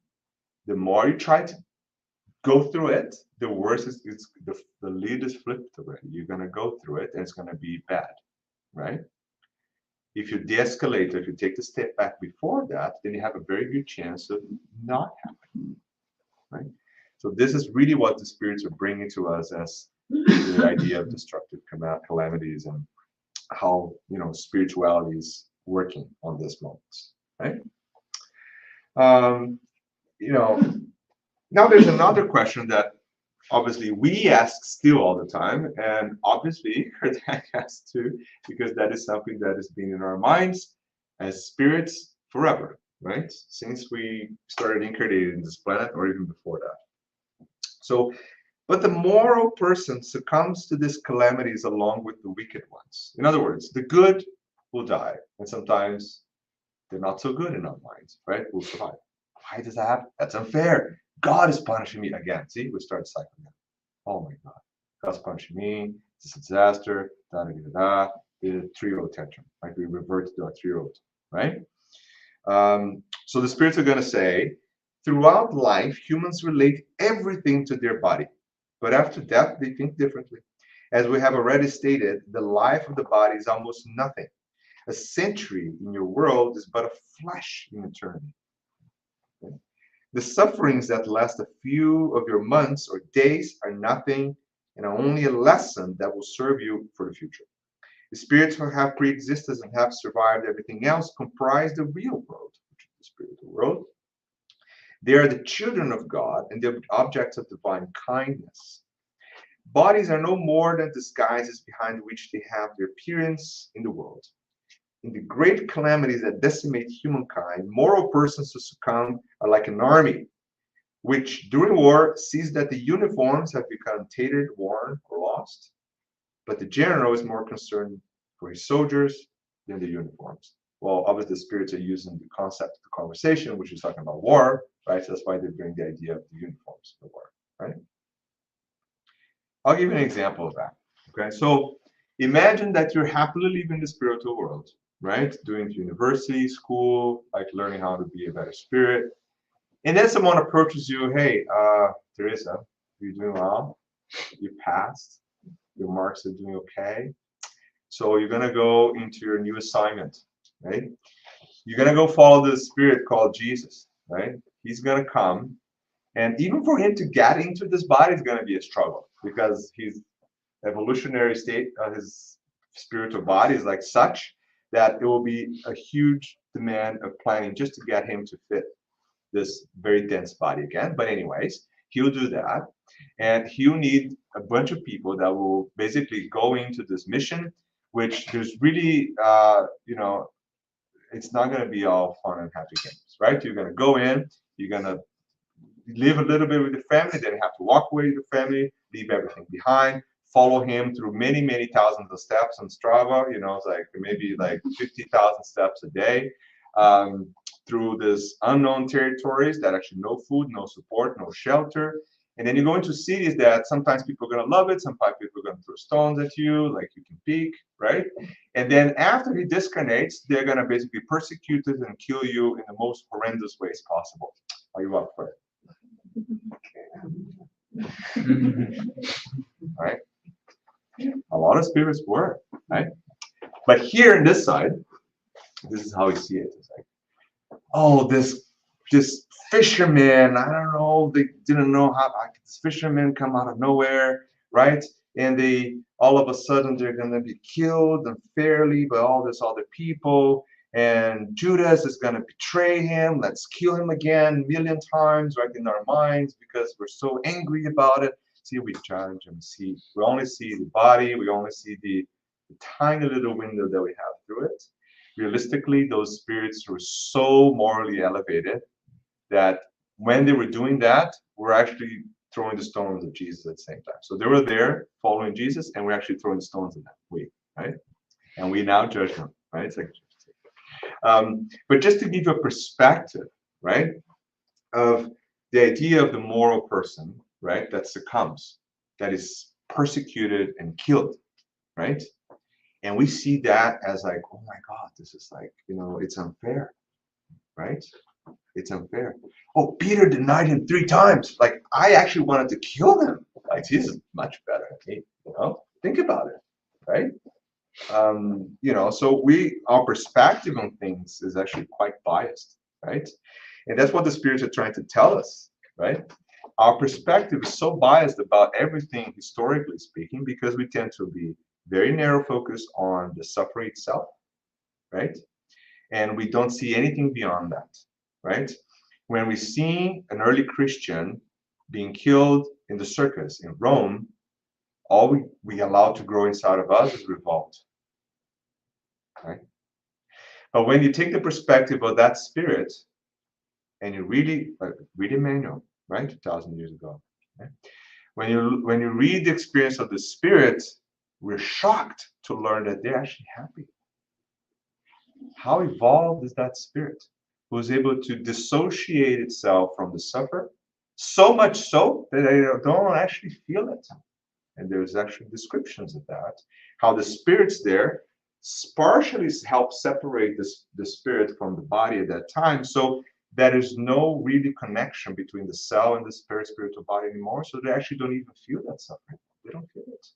the more you try to go through it, the worse it's the lead is flipped already. You're going to go through it and it's going to be bad, right? If you de-escalate, if you take the step back before that, then you have a very good chance of not happening, right? So this is really what the spirits are bringing to us as the idea of destructive calamities and how spirituality is working on this moment, right? Now there's another question that obviously we ask still all the time, and obviously Kardec asks too, because that is something that has been in our minds as spirits forever, right? Since we started incarnating in this planet, or even before that. So, but the moral person succumbs to these calamities along with the wicked ones. In other words, the good will die, and sometimes they're not so good in our minds, right? Will survive. Why does that happen? That's unfair. God is punishing me again. See, we start cycling. Oh my God, God's punishing me. It's a disaster. Da da da da. The 3-year-old tantrum. Like we revert to our 3-year-old, right? So the spirits are going to say, throughout life, humans relate everything to their body, but after death, they think differently. As we have already stated, the life of the body is almost nothing. A century in your world is but a flash in eternity. Okay? The sufferings that last a few of your months or days are nothing and are only a lesson that will serve you for the future. The spirits who have pre-existed and have survived everything else comprise the real world, which is the spiritual world. They are the children of God and the objects of divine kindness. Bodies are no more than disguises behind which they have their appearance in the world. In the great calamities that decimate humankind, moral persons who succumb are like an army, which during war sees that the uniforms have become tattered, worn, or lost. But the general is more concerned for his soldiers than the uniforms. Well, obviously, the spirits are using the concept of the conversation, which is talking about war, right? So that's why they bring the idea of the uniforms for war, right? I'll give you an example of that. Okay, so imagine that you're happily living the spiritual world, right? Doing university, school, like learning how to be a better spirit. And then someone approaches you, hey, Teresa, you're doing well. You passed. Your marks are doing okay. So you're gonna go into your new assignment, right? You're gonna go follow the spirit called Jesus, right? He's gonna come, and even for him to get into this body is gonna be a struggle because his evolutionary state, his spiritual body is like such that it will be a huge demand of planning just to get him to fit this very dense body again. But anyways, he'll do that, and he'll need a bunch of people that will basically go into this mission, which there's really, it's not going to be all fun and happy games, right? You're going to go in, you're going to live a little bit with the family, then you have to walk away with the family, leave everything behind, follow him through many, many thousands of steps on Strava, it's like maybe like 50,000 steps a day, through this unknown territories that actually no food, no support, no shelter. And then you go into cities that sometimes people are going to love it, sometimes people are going to throw stones at you, like you can peek, right? And then after he discarnates, they're going to basically persecute it and kill you in the most horrendous ways possible. Are you up for it? Right? A lot of spirits were, right? But here in this side, this is how we see it. It's like, oh, this fisherman, I don't know, they didn't know how this fisherman come out of nowhere, right? And they all of a sudden they're gonna be killed unfairly by all these other people. And Judas is gonna betray him. Let's kill him again, a million times, right, in our minds, because we're so angry about it. See, we judge and we only see the body, we only see the tiny little window that we have through it. Realistically, those spirits were so morally elevated that when they were doing that, we're actually throwing the stones at Jesus at the same time. So they were there following Jesus, and we're actually throwing stones at them. Right? And we now judge them, right? It's like, but just to give you a perspective, right, of the idea of the moral person, right, that succumbs, that is persecuted and killed, right? And we see that as like, oh my God, this is like, it's unfair, right? It's unfair. Oh, Peter denied him 3 times. Like, I actually wanted to kill him. Like, he's much better than me, Think about it, right? So our perspective on things is actually quite biased, right? And that's what the spirits are trying to tell us, right? Our perspective is so biased about everything, historically speaking, because we tend to be very narrow focused on the suffering itself, right? And we don't see anything beyond that, right? When we see an early Christian being killed in the circus in Rome, all we allow to grow inside of us is revolt. Right? But when you take the perspective of that spirit and you really read Emmanuel, right, 2,000 years ago, right? When you read the experience of the spirit, we're shocked to learn that they're actually happy. How evolved is that spirit who is able to dissociate itself from the sufferer, so much so that they don't actually feel it? And there's actually descriptions of that, how the spirits there partially help separate the spirit from the body at that time, so there is no really connection between the cell and the spiritual body anymore, so they actually don't even feel that suffering. They don't feel it.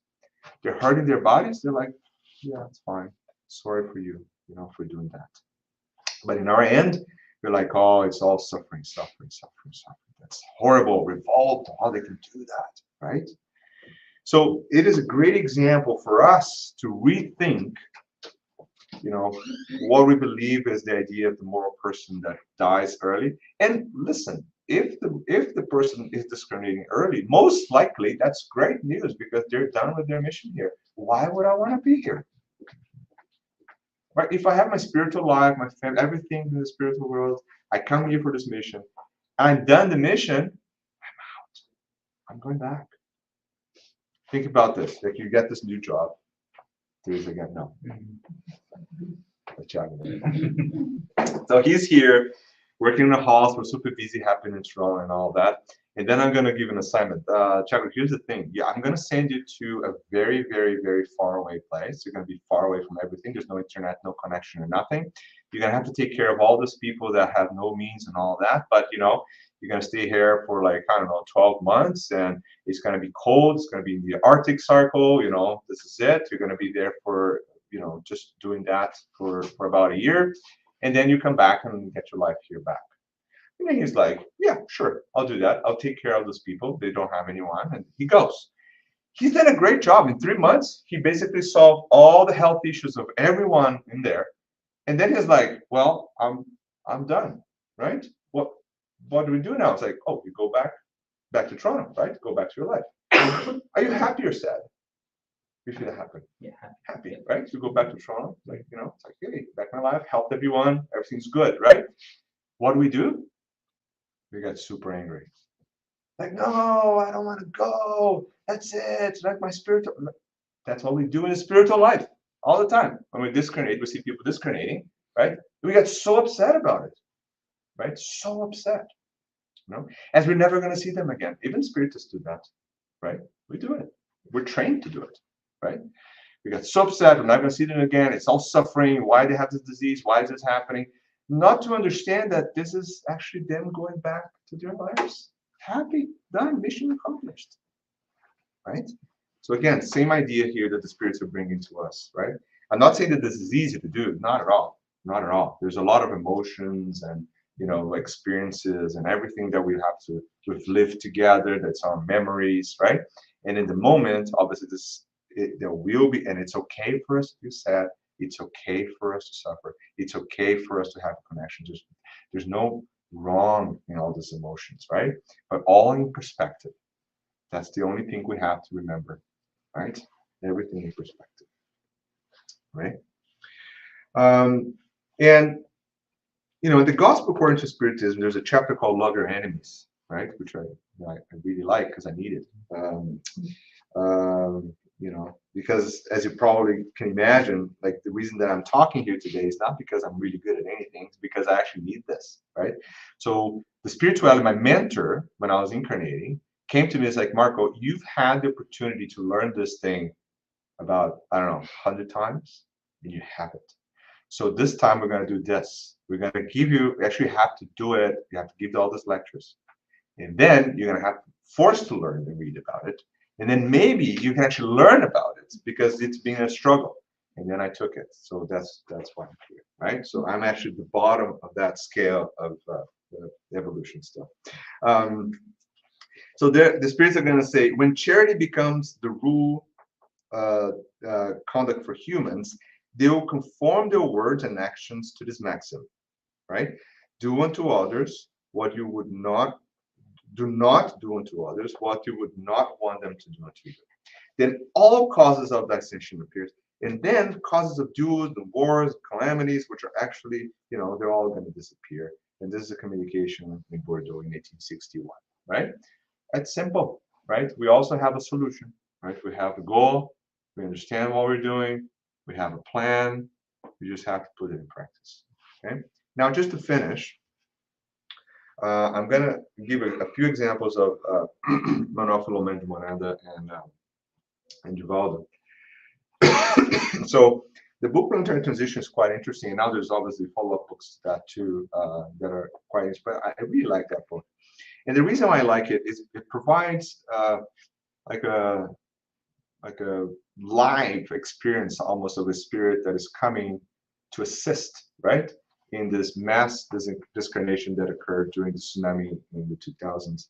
They're hurting their bodies. They're like, yeah, it's fine. Sorry for you, for doing that. But in our end, we're like, oh, it's all suffering, suffering, suffering, suffering. That's horrible. Revolt, how they can do that, right? So it is a great example for us to rethink, what we believe is the idea of the moral person that dies early. And listen, if the person is discriminating early, most likely that's great news because they're done with their mission here. Why would I want to be here? Right? If I have my spiritual life, my family, everything in the spiritual world, I come here for this mission. I'm done the mission. I'm out. I'm going back. Think about this. Like you get this new job. 3 years again, no. So he's here working in the halls. We're super busy, happening in Toronto and all that. And then I'm going to give an assignment. Chuck, here's the thing. Yeah, I'm going to send you to a very, very, very far away place. You're going to be far away from everything. There's no internet, no connection, or nothing. You're going to have to take care of all these people that have no means and all that. But, you're going to stay here for 12 months. And it's going to be cold. It's going to be in the Arctic Circle. This is it. You're going to be there for, just doing that for about a year. And then you come back and get your life here back. And then he's like, yeah, sure, I'll do that. I'll take care of those people. They don't have anyone. And he goes. He's done a great job. In 3 months, he basically solved all the health issues of everyone in there. And then he's like, well, I'm done, right? What do we do now? It's like, oh, you go back to Toronto, right? Go back to your life. Are you happy or sad? You feel happy. Yeah. Happy, right? You go back to Toronto, it's like, hey, back in my life, helped everyone, everything's good, right? What do? We got super angry. Like, no, I don't want to go. That's it. Like my spiritual. That's what we do in a spiritual life all the time. When we discriminate, we see people discriminating, right? We get so upset about it, right? So upset, as we're never going to see them again. Even spiritists do that, right? We do it. We're trained to do it, right? We got so upset. We're not going to see them again. It's all suffering. Why they have this disease? Why is this happening? Not to understand that this is actually them going back to their lives. Happy, done, mission accomplished, right? So again, same idea here that the spirits are bringing to us, right? I'm not saying that this is easy to do, not at all, not at all. There's a lot of emotions and experiences and everything that we've lived together. That's our memories, right? And in the moment, obviously, there will be, and it's okay for us to be sad. It's okay for us to suffer. It's okay for us to have a connection. There's no wrong in all these emotions, right? But all in perspective. That's the only thing we have to remember, right? Everything in perspective, right? And in the Gospel according to Spiritism, there's a chapter called "Love Your Enemies," right? Which I really like because I need it. Because as you probably can imagine, like the reason that I'm talking here today is not because I'm really good at anything, it's because I actually need this, right? So the spirituality, my mentor, when I was incarnating, came to me as like, Marco, you've had the opportunity to learn this thing about, 100 times, and you haven't. So this time we're going to do this. We're going to give you, actually have to do it. You have to give all these lectures. And then you're going to have to force to learn and read about it. And then maybe you can actually learn about it because it's been a struggle. And then I took it. So that's why I'm here, right? So I'm actually at the bottom of that scale of the evolution stuff. So the spirits are going to say, when charity becomes the rule conduct for humans, they will conform their words and actions to this maxim, right? Do unto others what you would not do not do unto others what you would not want them to do unto you. Then all causes of vexation appears, and then causes of duels and wars, calamities, which are actually, they're all going to disappear. And this is a communication in Bordeaux in 1861, right? It's simple, right? We also have a solution, right? We have a goal, we understand what we're doing, we have a plan, we just have to put it in practice, okay? Now, just to finish, I'm going to give a few examples of Manuel Filomeno de Miranda and Givaldo. So the book Planetary Transition is quite interesting, and now there's obviously follow-up books to that too that are quite interesting. But I really like that book, and the reason why I like it is it provides like a live experience almost of a spirit that is coming to assist, right, in this mass discarnation that occurred during the tsunami in the 2000s,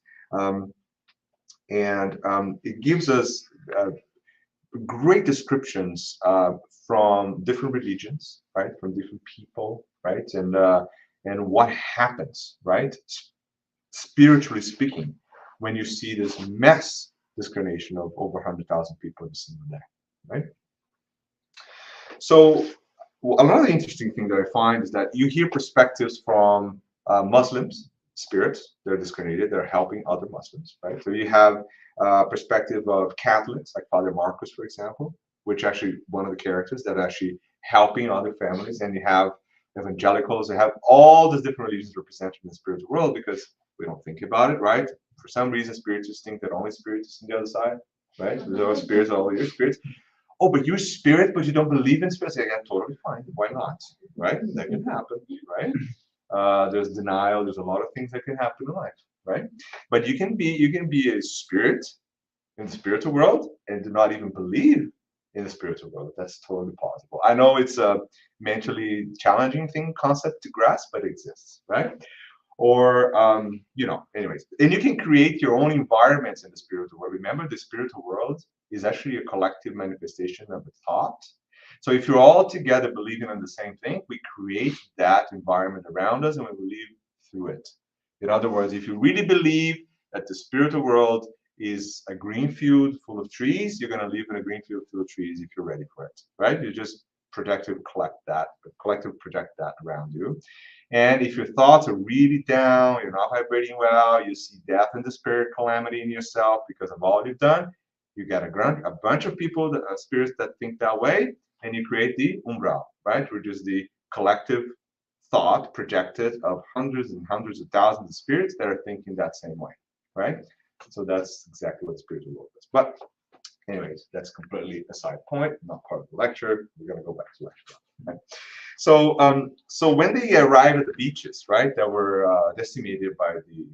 and it gives us great descriptions from different religions, right, from different people, right, and what happens, right, spiritually speaking, when you see this mass discarnation of over 100,000 people in a single day, right? So another interesting thing that I find is that you hear perspectives from Muslims, spirits, they're discarnated, they're helping other Muslims, right? So you have perspective of Catholics, like Father Marcos, for example, which actually one of the characters that are actually helping other families, and you have evangelicals, they have all these different religions represented in the spiritual world because we don't think about it, right? For some reason, spiritists think that only spirits on the other side, right? There's always spirits, all your spirits. Oh, but you're spirit, but you don't believe in spirits. Yeah, totally fine. Why not? Right? That can happen, right? There's denial. There's a lot of things that can happen in life, right? But you can be a spirit in the spiritual world and do not even believe in the spiritual world. That's totally possible. I know it's a mentally challenging concept to grasp, but it exists, right? Or anyways, and you can create your own environments in the spiritual world. Remember, the spiritual world is actually a collective manifestation of a thought. So if you're all together believing in the same thing, we create that environment around us and we believe through it. In other words, if you really believe that the spiritual world is a green field full of trees, you're going to live in a green field full of trees if you're ready for it, right? You just project that around you. And if your thoughts are really down, you're not vibrating well, you see death and despair, calamity in yourself because of all you've done, you get a bunch of people, spirits that think that way, and you create the umbral, right? Which is the collective thought projected of hundreds and hundreds of thousands of spirits that are thinking that same way, right? So that's exactly what spiritual world is. But anyways, that's completely a side point, not part of the lecture. We're going to go back to lecture. Right? So when they arrived at the beaches, right, that were decimated by the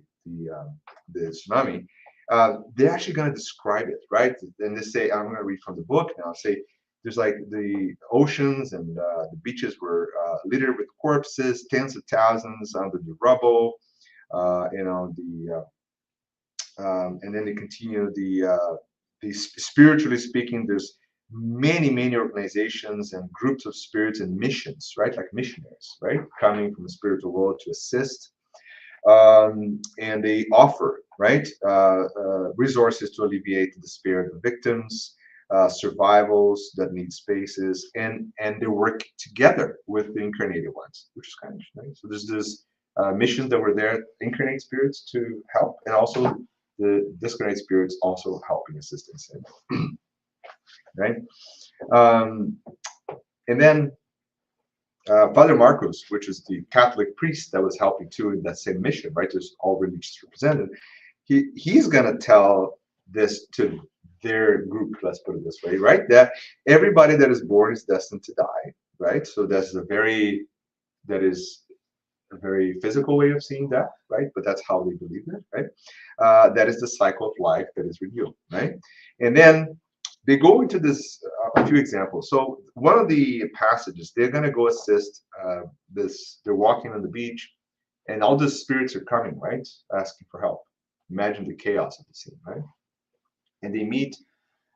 tsunami, they're actually going to describe it, right? And they say, I'm going to read from the book now. Say there's like the oceans and the beaches were littered with corpses, tens of thousands under the rubble. And then they continue the spiritually speaking, there's many organizations and groups of spirits and missions, right, like missionaries, right, coming from the spiritual world to assist, and they offer, right, resources to alleviate the despair of the victims, survivals that need spaces, and they work together with the incarnated ones, which is kind of nice. So there's this missions that were there, incarnate spirits to help, and also the discarnate spirits also helping assistance in, right? And then Father Marcos, which is the Catholic priest that was helping too in that same mission, right? There's all religions represented. He's gonna tell this to their group, let's put it this way, right? That everybody that is born is destined to die, right? So that is a very physical way of seeing death, right? But that's how they believe it, right? That is the cycle of life that is renewed, right? And then they go into this a few examples. So one of the passages, they're going to go assist they're walking on the beach, and all the spirits are coming, right? Asking for help. Imagine the chaos of the scene, right? And they meet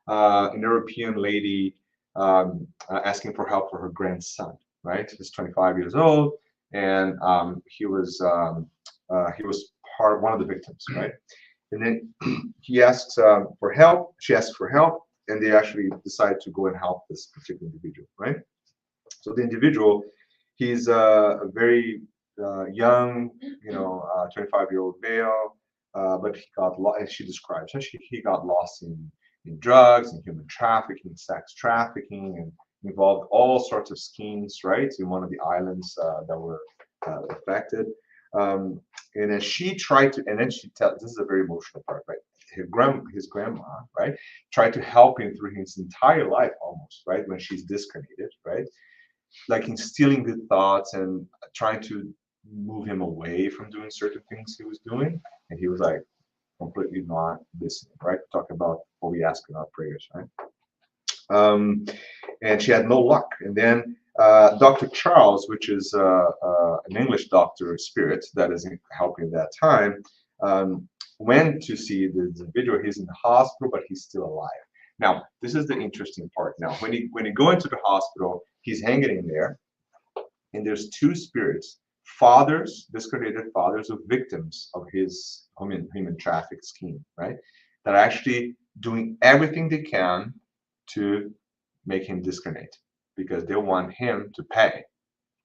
an European lady asking for help for her grandson, right? He's 25 years old, and he was one of the victims, right? And then he asks for help. She asks for help, and they actually decide to go and help this particular individual, right? So the individual, he's a very young, 25-year-old male, but he got lost, as she describes, he got lost in drugs and human trafficking, sex trafficking, and involved all sorts of schemes, right, in one of the islands that were affected. And as she tried to, and then she tells, this is a very emotional part, right? His grandma, right, tried to help him through his entire life almost, right, when she's disconnected, right? Like instilling good thoughts and trying to move him away from doing certain things he was doing. And he was like completely not listening, right? Talk about what we ask in our prayers, right? And she had no luck. And then Dr. Charles, which is an English doctor spirit that is helping at that time, went to see the individual. He's in the hospital, but he's still alive. Now, this is the interesting part. Now, when he go into the hospital, he's hanging in there, and there's two spirits, fathers, discredited fathers of victims of his human traffic scheme, right? That are actually doing everything they can to make him disconnect because they want him to pay.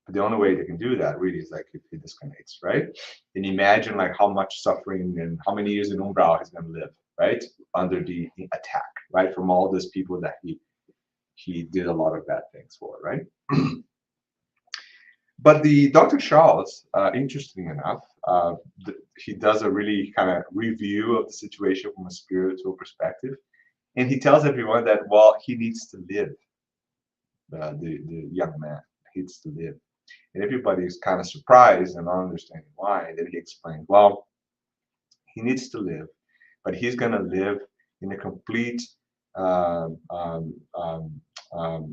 But the only way they can do that really is like if he disconnects, right? And imagine like how much suffering and how many years in Umbral he's going to live, right? Under the attack, right? From all those people that he did a lot of bad things for, right? But the Dr. Charles, interesting enough, he does a really kind of review of the situation from a spiritual perspective. And he tells everyone that, well, he needs to live. The young man needs to live. And everybody is kind of surprised and not understanding why. And then he explains, well, he needs to live, but he's going to live in a complete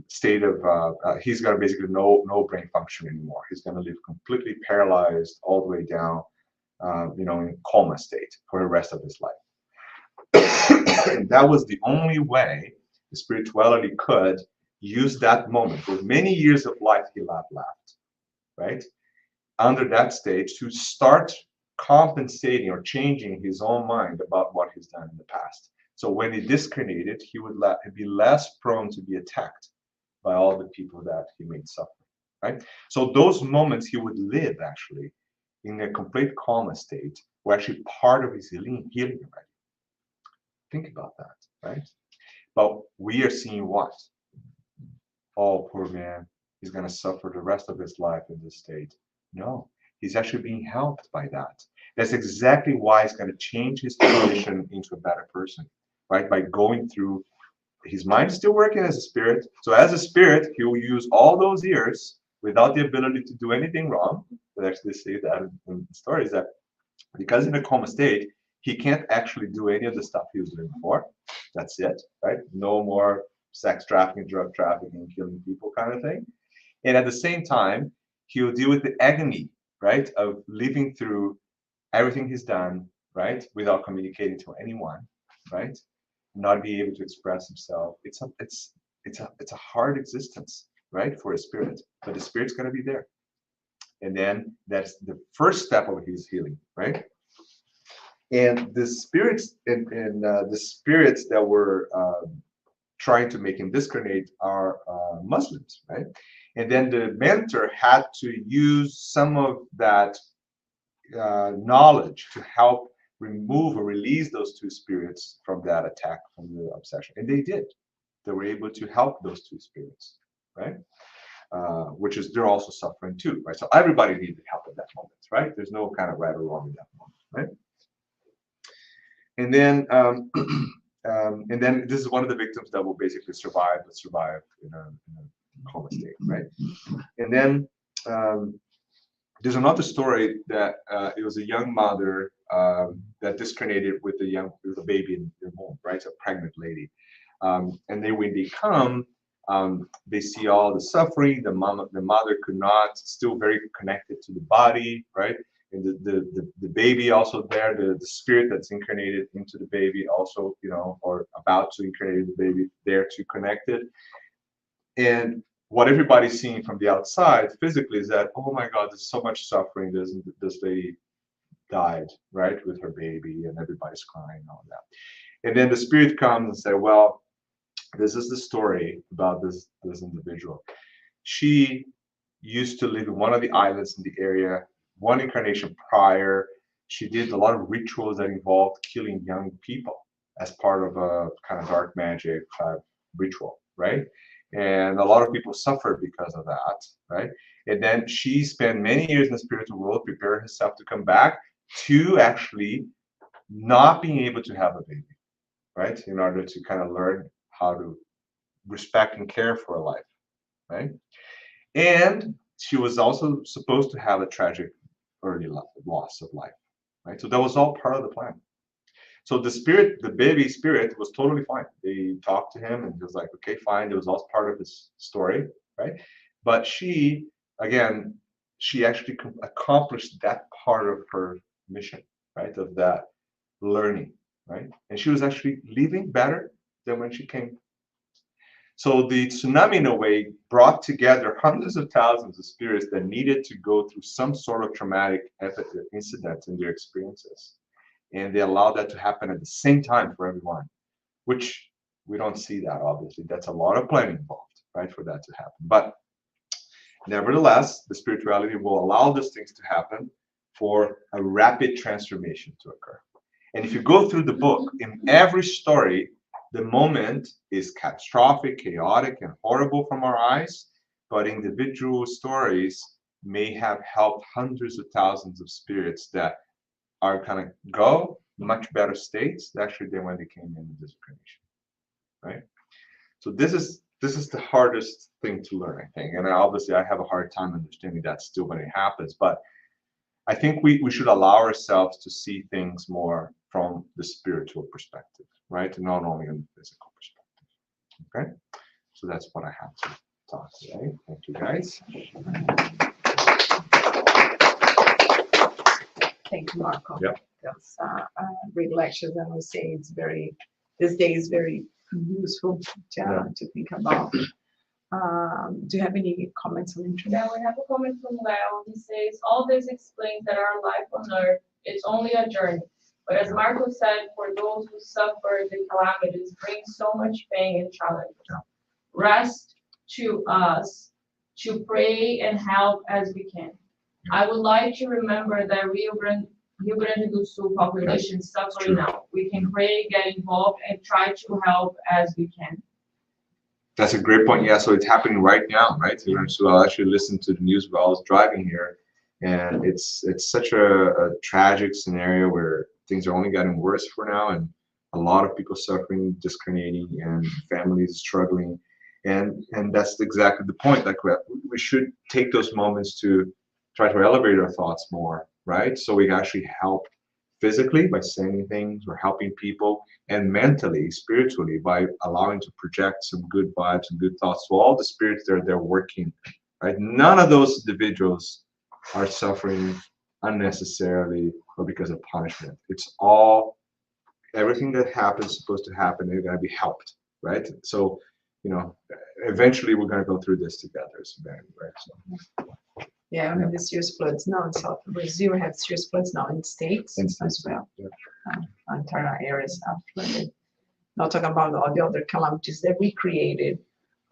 state of, he's got basically no brain function anymore. He's going to live completely paralyzed all the way down, in coma state for the rest of his life. And that was the only way the spirituality could use that moment for many years of life he left, right? Under that stage to start compensating or changing his own mind about what he's done in the past. So when he discarnated, he would be less prone to be attacked by all the people that he made suffer, right? So those moments he would live actually in a complete coma state were actually part of his healing already. Think about that, right? But we are seeing what? Oh, poor man, he's going to suffer the rest of his life in this state. No, he's actually being helped by that. That's exactly why he's going to change his condition into a better person, right? By going through, his mind is still working as a spirit. So as a spirit, he will use all those years without the ability to do anything wrong. They actually say that in the stories that because in a coma state, he can't actually do any of the stuff he was doing before. That's it, right? No more sex trafficking, drug trafficking, killing people kind of thing. And at the same time, he'll deal with the agony, right, of living through everything he's done, right, without communicating to anyone, right, not be able to express himself. It's a hard existence, right, for a spirit, but the spirit's going to be there, and then that's the first step of his healing, right? And the spirits and the spirits that were trying to make him discarnate are Muslims, right? And then the mentor had to use some of that knowledge to help remove or release those two spirits from that attack, from the obsession. And they did. They were able to help those two spirits, right? Which is, they're also suffering too, right? So everybody needed help at that moment, right? There's no kind of right or wrong in that moment, right? And then this is one of the victims that will basically survive in a coma state, right? And then there's another story that it was a young mother that discarnated with a baby in their womb, right? A pregnant lady. And then when they come, they see all the suffering. The mother could not, still very connected to the body, right? And the baby also there, the spirit that's incarnated into the baby also, or about to incarnate the baby there to connect it. And what everybody's seeing from the outside physically is that, oh my God, there's so much suffering. This lady died, right, with her baby, and everybody's crying and all that. And then the spirit comes and say, well, this is the story about this individual. She used to live in one of the islands in the area. One incarnation prior, she did a lot of rituals that involved killing young people as part of a kind of dark magic ritual, right? And a lot of people suffered because of that, right? And then she spent many years in the spiritual world preparing herself to come back to actually not being able to have a baby, right? In order to kind of learn how to respect and care for a life, right? And she was also supposed to have a tragic early loss of life, right? So that was all part of the plan. So the spirit, the baby spirit, was totally fine. They talked to him and he was like, okay, fine. It was all part of his story, right? But she, again, she actually accomplished that part of her mission, right? Of that learning, right? And she was actually living better than when she came. So the tsunami, in a way, brought together hundreds of thousands of spirits that needed to go through some sort of traumatic incident in their experiences. And they allowed that to happen at the same time for everyone, which we don't see that, obviously. That's a lot of planning involved, right, for that to happen. But nevertheless, the spirituality will allow those things to happen for a rapid transformation to occur. And if you go through the book, in every story, the moment is catastrophic, chaotic, and horrible from our eyes, but individual stories may have helped hundreds of thousands of spirits that are kind of go much better states actually than when they came in this incarnation, right? So this is the hardest thing to learn, I think, and obviously I have a hard time understanding that still when it happens, but I think we should allow ourselves to see things more from the spiritual perspective, right? And not only in the physical perspective. Okay? So that's what I have to talk today. Thank you guys. Thank you, Marco. Yep. That's great lectures. I would say it's this day is very useful to think about. Do you have any comments on Yeah, introduction? we have a comment from Leo. He says, all this explains that our life on earth is only a journey. But as Marco said, for those who suffer the calamities, bring so much pain and challenge. Rest to us to pray and help as we can. I would like to remember that Rio Grande do Sul population is suffering now. We can pray, get involved, and try to help as we can. That's a great point. Yeah, so it's happening right now, right? So I actually listened to the news while I was driving here, and it's such a tragic scenario where things are only getting worse for now, and a lot of people suffering, discriminating, and families struggling, and that's exactly the point. Like we should take those moments to try to elevate our thoughts more, right? So we actually help physically by saying things or helping people, and mentally, spiritually by allowing to project some good vibes and good thoughts to all the spirits that they're working, right? None of those individuals are suffering unnecessarily or because of punishment. It's all, everything that happens is supposed to happen. They're going to be helped, right? So, eventually we're going to go through this together as humanity, right? So. Yeah, we have the serious floods now in South Brazil. We have serious floods now in states as well. Yeah. Entire areas are flooded. Not talking about all the other calamities that we created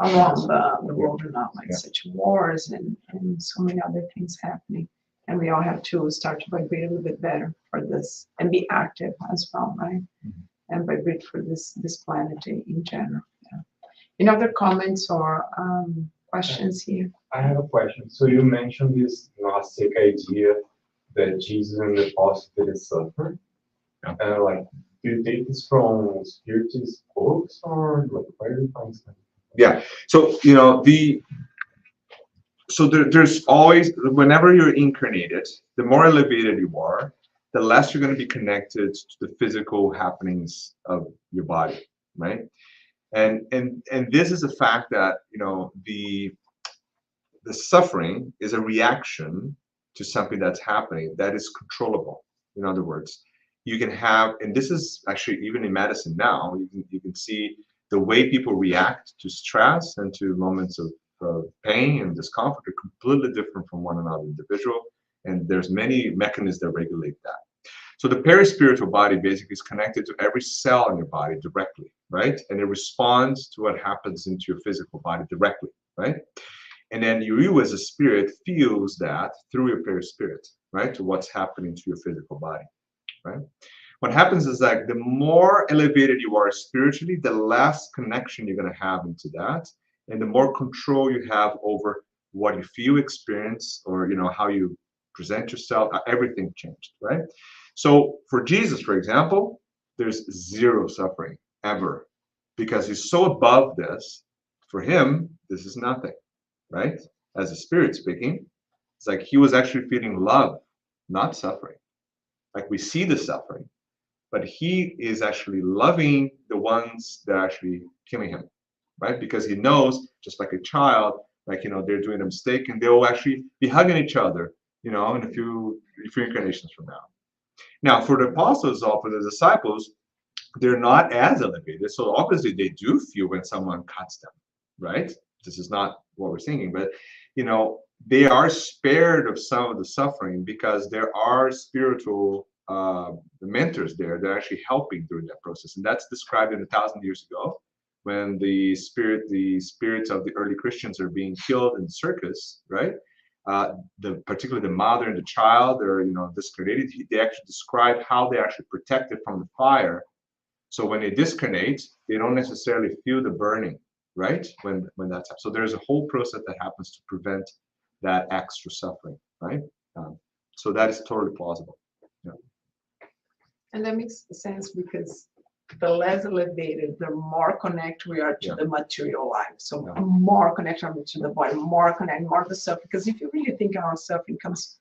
around the world now, like such wars and so many other things happening. And we all have to start to vibrate a little bit better for this and be active as well, right? And vibrate for this planet in general. Yeah. Any other comments or questions here? I have a question. So you mentioned this Gnostic idea that Jesus and the apostles didn't suffer. Yeah. Like, do you take this from spiritist books or like where do you find stuff? Yeah. So there's always, whenever you're incarnated, the more elevated you are, the less you're going to be connected to the physical happenings of your body, right? And this is a fact that the suffering is a reaction to something that's happening that is controllable. In other words, you can have, and this is actually even in medicine now, you can see the way people react to stress and to moments of pain and discomfort are completely different from one another individual. And there's many mechanisms that regulate that. So the perispiritual body basically is connected to every cell in your body directly, right? And it responds to what happens into your physical body directly, right? And then you as a spirit feels that through your perispirit, right? To what's happening to your physical body, right? What happens is that the more elevated you are spiritually, the less connection you're going to have into that, and the more control you have over what you feel, experience, or how you present yourself. Everything changed, right? So for Jesus, for example, there's zero suffering ever, because he's so above this. For him, this is nothing, right? As a spirit speaking, it's like he was actually feeling love, not suffering. Like we see the suffering, but he is actually loving the ones that are actually killing him, right? Because he knows, just like a child, like they're doing a mistake, and they will actually be hugging each other, in a few incarnations from now. Now, for the apostles or for the disciples, they're not as elevated, so obviously they do feel when someone cuts them, right? This is not what we're singing, but they are spared of some of the suffering because there are spiritual mentors there that are actually helping during that process, and that's described in 1,000 years ago when the spirits of the early Christians are being killed in the circus, right? Particularly the mother and the child are discarnated. They actually describe how they actually protected from the fire. So when they discarnate, they don't necessarily feel the burning, right? When that's happening. So there's a whole process that happens to prevent that extra suffering, right? So that is totally plausible. Yeah. And that makes sense because the less elevated, the more connected we are to the material life. So more connection to the body, more connect, more the self. Because if you really think our suffering comes,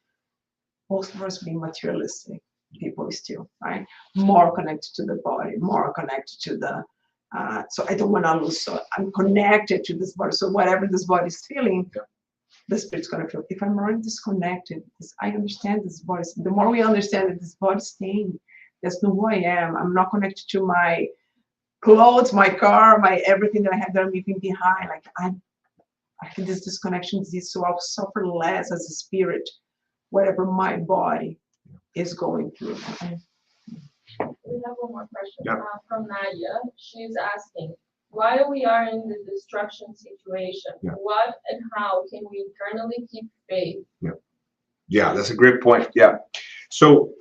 most of us being materialistic people still, right? More connected to the body, more connected to the. So I don't want to lose. So I'm connected to this body. So whatever this body is feeling, the spirit's going to feel. If I'm already disconnected, because I understand this body. The more we understand that this body's staying, that's not who I am. I'm not connected to my clothes, my car, my everything that I have that I'm leaving behind. Like I think this disconnection exists, so I'll suffer less as a spirit, whatever my body is going through. We have one more question from Nadia. She's asking, while we are in the destruction situation, what and how can we internally keep faith? Yeah, that's a great point. Yeah. So,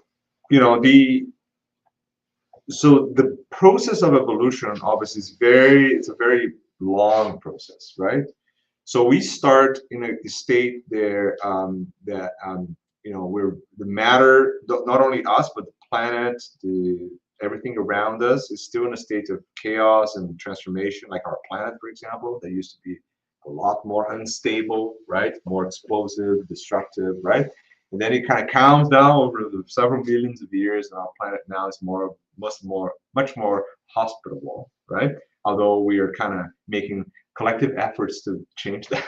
the process of evolution obviously it's a very long process, right? So we start in a state there we're the matter, not only us, but the planet, everything around us is still in a state of chaos and transformation, like our planet, for example, that used to be a lot more unstable, right? More explosive, destructive, right? And then it kind of calms down over the several millions of years, and our planet now is much more hospitable, right? Although we are kind of making collective efforts to change that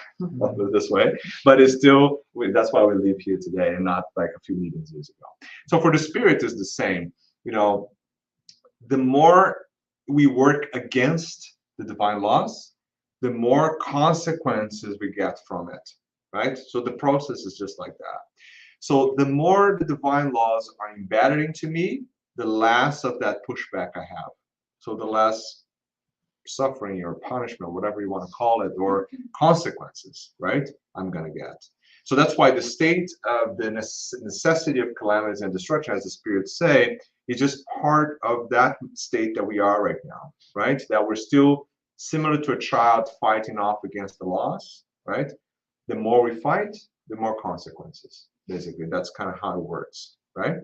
this way, but it's still, that's why we live here today and not like a few million years ago. So for the spirit is the same. The more we work against the divine laws, the more consequences we get from it, right? So the process is just like that. So the more the divine laws are embedded into me, the less of that pushback I have. So the less suffering or punishment, whatever you want to call it, or consequences, right? I'm going to get. So that's why the state of the necessity of calamities and destruction, as the spirits say, is just part of that state that we are right now, right? That we're still similar to a child fighting off against the laws, right? The more we fight, the more consequences. Basically, that's kind of how it works, right?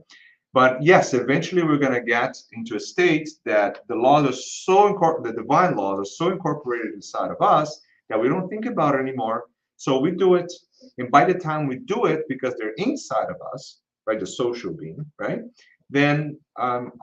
But yes, eventually we're going to get into a state that the laws are so the divine laws are so incorporated inside of us that we don't think about it anymore. So we do it, and by the time we do it, because they're inside of us, right, the social being, right, then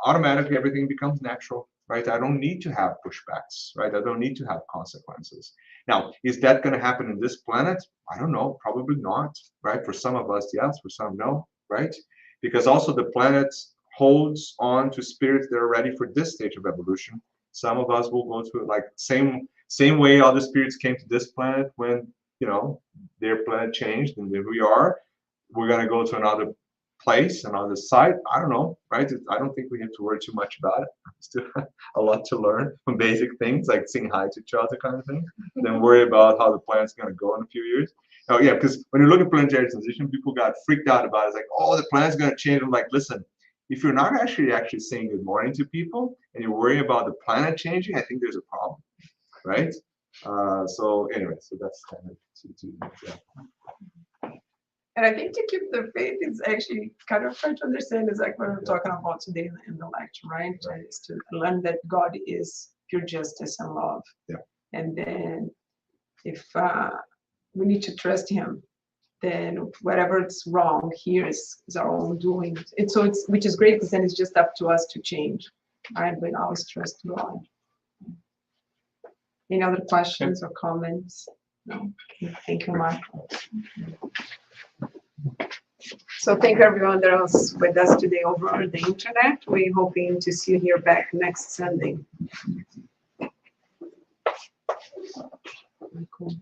automatically everything becomes natural, right? I don't need to have pushbacks, right? I don't need to have consequences. Now, is that going to happen in this planet? I don't know, probably not, right? For some of us, yes, for some, no, right? Because also the planet holds on to spirits that are ready for this stage of evolution. Some of us will go through like same way other spirits came to this planet when their planet changed and there we are. we're gonna go to another place, another site. I don't know, right? I don't think we have to worry too much about it. Still a lot to learn from basic things like saying hi to each other, kind of thing. Then worry about how the planet's gonna go in a few years. Oh yeah, because when you look at planetary transition, people got freaked out about it. It's like, oh, the planet's gonna change. I'm like, listen, if you're not actually saying good morning to people and you're worrying about the planet changing, I think there's a problem, right? So anyway, so that's kind of yeah. And I think to keep the faith is actually kind of hard to understand, is like what we're talking about today in the lecture, right? Is to learn that God is pure justice and love. Yeah. And then if we need to trust him, then whatever is wrong here is our own doing. Which is great, because then it's just up to us to change, right? But always trust God. Any other questions or comments? No. Thank you, Mark. So thank you everyone that was with us today over the internet. We're hoping to see you here back next Sunday. Cool.